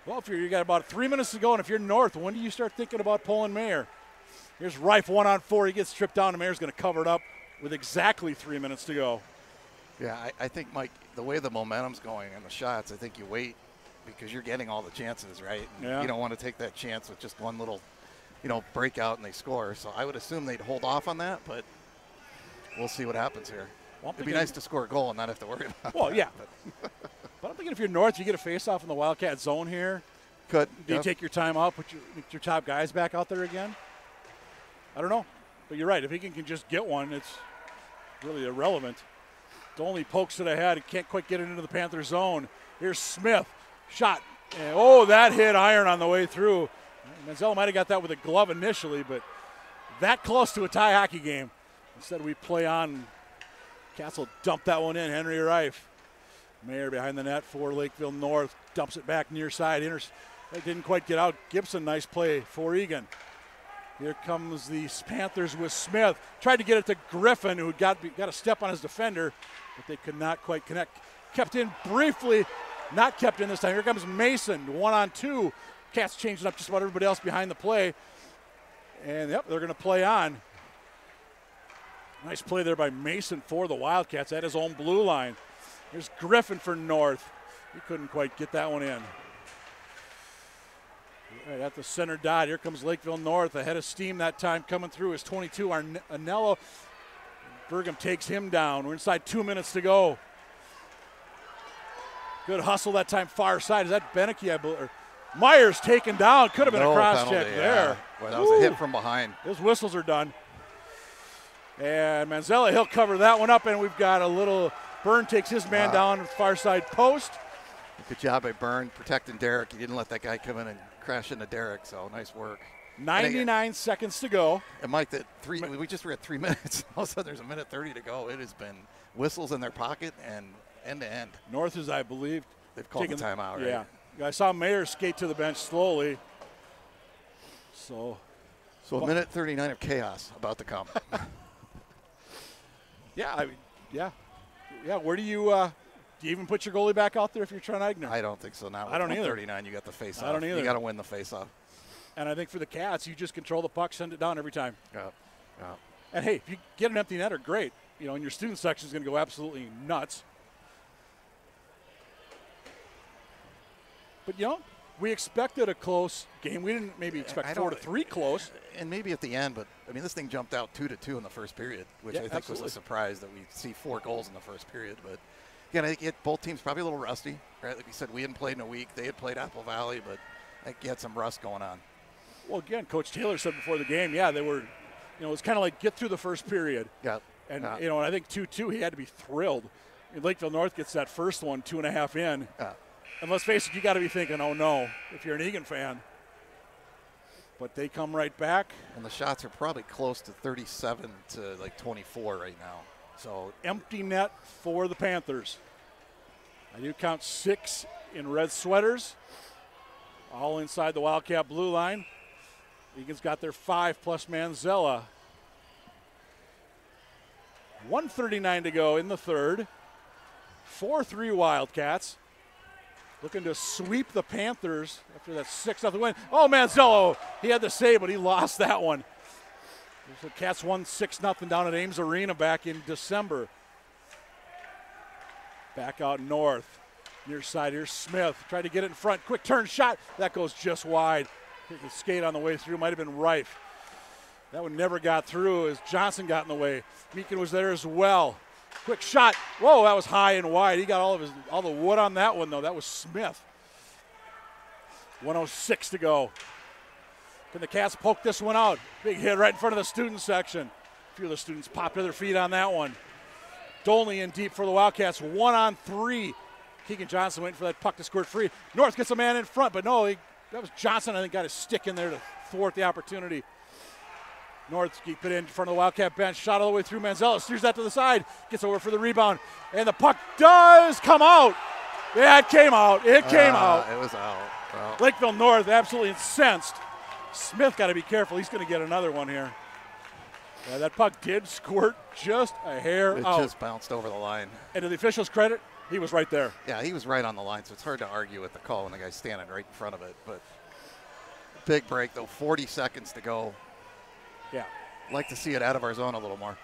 Well, if you got about 3 minutes to go, and if you're North, when do you start thinking about pulling Mayer? Here's Rife 1-on-4. He gets stripped down, and Mayer's going to cover it up with exactly 3 minutes to go. Yeah, I think, Mike, the way the momentum's going and the shots, I think you wait because you're getting all the chances, right? And you don't want to take that chance with just one little, breakout and they score. So I would assume they'd hold off on that, but we'll see what happens here. Well, it'd be nice to score a goal and not have to worry about Well, that. yeah. But I'm thinking if you're North, you get a face-off in the Wildcat zone here. Could. Do you take your time out, put your top guys back out there again? I don't know. But you're right. If Eagan can just get one, it's really irrelevant. Dolney pokes it ahead. He can't quite get it into the Panther zone. Here's Smith. Shot. And, that hit iron on the way through. Manzella might have got that with a glove initially, but that close to a tie hockey game. Instead, we play on. Castle dumped that one in. Henry Reif. Mayer behind the net for Lakeville North. Dumps it back near side. That didn't quite get out. Gibson, nice play for Eagan. Here comes the Panthers with Smith. Tried to get it to Griffin, who got a step on his defender, but they could not quite connect. Kept in briefly. Not kept in this time. Here comes Mason, 1-on-2. Cats changing up just about everybody else behind the play. And, they're going to play on. Nice play there by Mason for the Wildcats at his own blue line. Here's Griffin for North. He couldn't quite get that one in. Right at the center dot. Here comes Lakeville North. Ahead of steam that time coming through is 22, Anello. Burgum takes him down. We're inside 2 minutes to go. Good hustle that time far side. Is that Beneke, I believe? Myers taken down. Could have been a cross check there. Boy, that was a hit from behind. Those whistles are done. And Manzella, he'll cover that one up, and we've got a little Byrne takes his man down at the far side post. Good job by Byrne protecting Derek. He didn't let that guy come in and crash into Derek, so nice work. 99 seconds to go. And Mike, we just were at 3 minutes. All of a sudden there's a minute 30 to go. It has been whistles in their pocket and end to end. North is, I believe, they've called the timeout, right? Yeah. I saw Mayer skate to the bench slowly. So a minute 39 of chaos about to come. Yeah. Where do you even put your goalie back out there if you're trying to Eigner? I don't think so. Now I don't either. 39, you got the face-off. I don't either. You got to win the face-off. And I think for the Cats, you just control the puck, send it down every time. Yeah. And hey, if you get an empty netter, great. And your student section is going to go absolutely nuts. But we expected a close game. We didn't maybe expect 4-3 close. And maybe at the end, but this thing jumped out 2-2 in the first period, which I think was a surprise that we see 4 goals in the first period. But again, I think both teams probably a little rusty, right? Like you said, we hadn't played in a week. They had played Apple Valley, but I think you had some rust going on. Well, again, Coach Taylor said before the game, they were, it's kind of like get through the first period. Yeah. And, and I think 2-2, he had to be thrilled. Lakeville North gets that first one, 2.5 in. Yeah. And let's face it, you got to be thinking, oh no, if you're an Eagan fan. But they come right back. And the shots are probably close to 37 to 24 right now. So empty net for the Panthers. I do count 6 in red sweaters, all inside the Wildcat blue line. Eagan's got their 5 plus Manzella. 1:39 to go in the third. 4-3 Wildcats. Looking to sweep the Panthers after that 6-0 win. Oh, Manzello, he had the save, but he lost that one. The Cats won 6-0 down at Ames Arena back in December. Back out north. Near side, here's Smith. Tried to get it in front. Quick turn shot. That goes just wide. The skate on the way through might have been Reif. That one never got through as Johnson got in the way. Meekin was there as well. Quick shot. Whoa, that was high and wide. He got all the wood on that one, though. That was Smith. 1:06 to go. Can the Cats poke this one out? Big hit right in front of the student section. A few of the students popped to their feet on that one. Dolney in deep for the Wildcats. 1-on-3. Keegan Johnson waiting for that puck to squirt free. North gets a man in front, but no, that was Johnson, I think, got his stick in there to thwart the opportunity. North keep it in front of the Wildcat bench. Shot all the way through Manzella. Steers that to the side. Gets over for the rebound. And the puck does come out. Yeah, it came out. It came out. It was out. Wow. Lakeville North absolutely incensed. Smith got to be careful. He's going to get another one here. Yeah, that puck did squirt just a hair out. It just bounced over the line. And to the officials' credit, he was right there. Yeah, he was right on the line, so it's hard to argue with the call when the guy's standing right in front of it. But big break, though. 40 seconds to go. Yeah. Like to see it out of our zone a little more.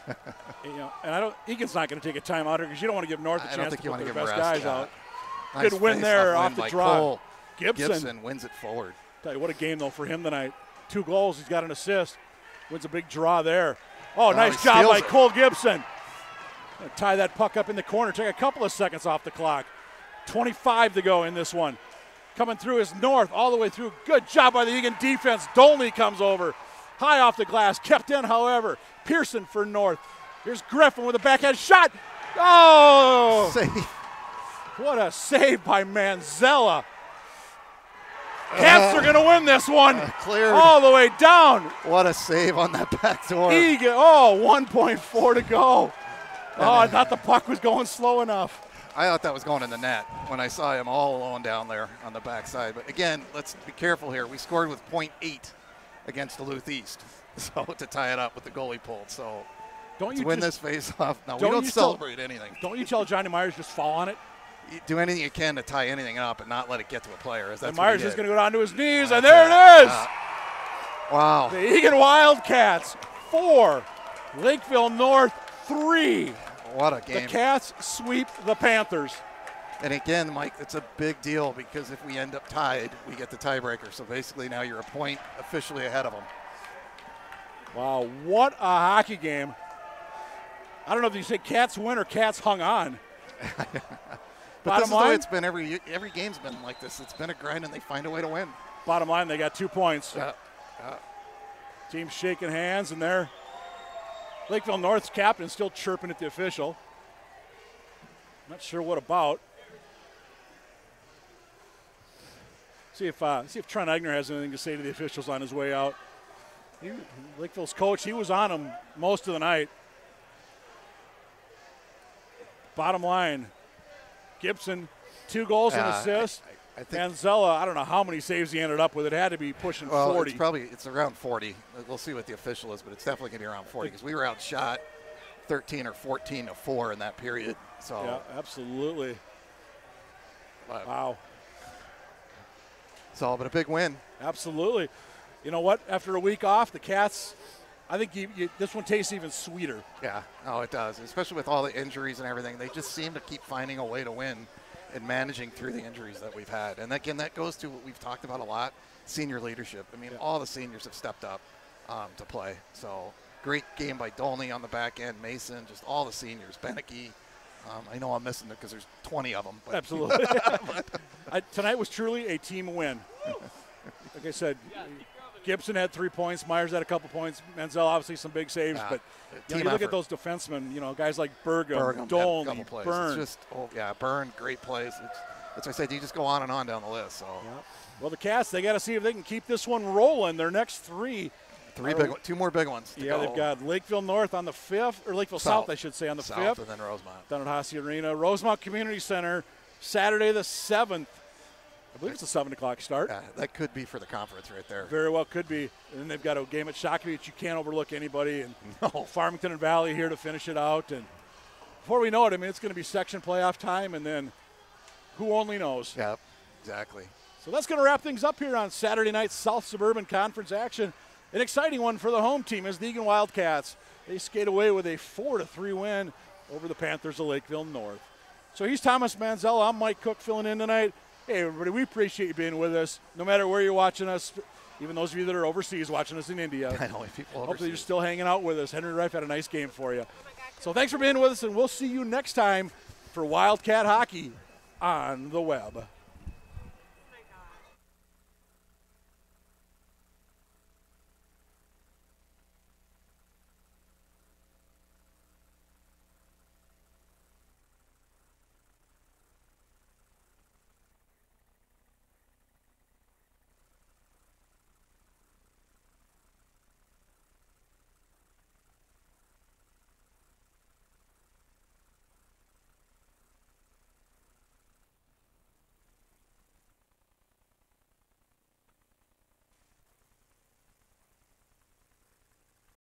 And Eagan's not going to take a timeout here because you don't want to give North a chance to put their best guys out. Nice good win there off the draw. Cole. Gibson wins it forward. Tell you what a game though for him tonight. 2 goals, he's got an assist. Wins a big draw there. Oh, nice job by Cole Gibson. Gonna tie that puck up in the corner. Take a couple of seconds off the clock. 25 to go in this one. Coming through is North all the way through. Good job by the Eagan defense. Dolney comes over. High off the glass. Kept in, however. Pearson for North. Here's Griffin with a backhand shot. Oh! Save. What a save by Manzella. Cats are going to win this one. Cleared. All the way down. What a save on that back door. Eagan, 1.4 to go. I thought the puck was going slow enough. I thought that was going in the net when I saw him all alone down there on the backside. But again, let's be careful here. We scored with .8 against Duluth East, so to tie it up with the goalie pulled. So don't you win this face-off. No, we don't celebrate anything. Don't you tell Johnny Myers just fall on it? You do anything you can to tie anything up and not let it get to a player. And Myers is going to go down to his knees, and there it is. Wow. The Eagan Wildcats 4, Lakeville North 3. What a game. The Cats sweep the Panthers. And again, Mike, it's a big deal because if we end up tied, we get the tiebreaker. So basically now you're a point officially ahead of them. Wow, what a hockey game. I don't know if you say Cats win or Cats hung on. But this is the way it's been every game's been like this. It's been a grind, and they find a way to win. Bottom line, they got 2 points. Yeah. Team shaking hands, and there. Lakeville North's captain still chirping at the official. Not sure what about. See if Trent Egner has anything to say to the officials on his way out. Lakeville's coach, he was on him most of the night. Bottom line, Gibson, 2 goals and assists. I think Manzella, I don't know how many saves he ended up with. It had to be pushing 40. It's around 40. We'll see what the official is, but it's definitely going to be around 40 because we were outshot 13 or 14 to 4 in that period. So yeah, absolutely. Wow. So, but a big win. Absolutely. You know what? After a week off, the Cats, I think this one tastes even sweeter. Yeah, no, it does, especially with all the injuries and everything. They just seem to keep finding a way to win and managing through the injuries that we've had. And again, that goes to what we've talked about a lot, senior leadership. I mean, all the seniors have stepped up to play. So great game by Dolney on the back end, Mason, just all the seniors, Beneke. I know I'm missing it because there's 20 of them. But absolutely. Tonight was truly a team win. Like I said, Gibson had 3 points. Myers had a couple points. Manziel obviously some big saves. But you look at those defensemen, guys like Burgum Dolney, Byrne. It's just, Byrne, great plays. As I said, you just go on and on down the list. So. Yeah. Well, the Cats, they got to see if they can keep this one rolling. Their next 3. 2 more big ones. Yeah, they've got Lakeville North on the 5th, or Lakeville South, I should say, on the 5th. And then Rosemont. Down at Hasse Arena. Rosemont Community Center, Saturday the 7th. I believe it's a 7 o'clock start. Yeah, that could be for the conference right there. Very well could be. And then they've got a game at Shakopee that you can't overlook anybody. And Farmington and Valley here to finish it out. And before we know it, it's going to be section playoff time, and then who only knows. Yep, exactly. So that's going to wrap things up here on Saturday night's South Suburban Conference action. An exciting one for the home team as the Eagan Wildcats. They skate away with a 4-3 win over the Panthers of Lakeville North. So he's Thomas Manzella. I'm Mike Cook filling in tonight. Hey, everybody, we appreciate you being with us, no matter where you're watching us, even those of you that are overseas watching us in India. I know, people overseas. Hopefully you're still hanging out with us. Henry Reif had a nice game for you. So thanks for being with us, and we'll see you next time for Wildcat Hockey on the web.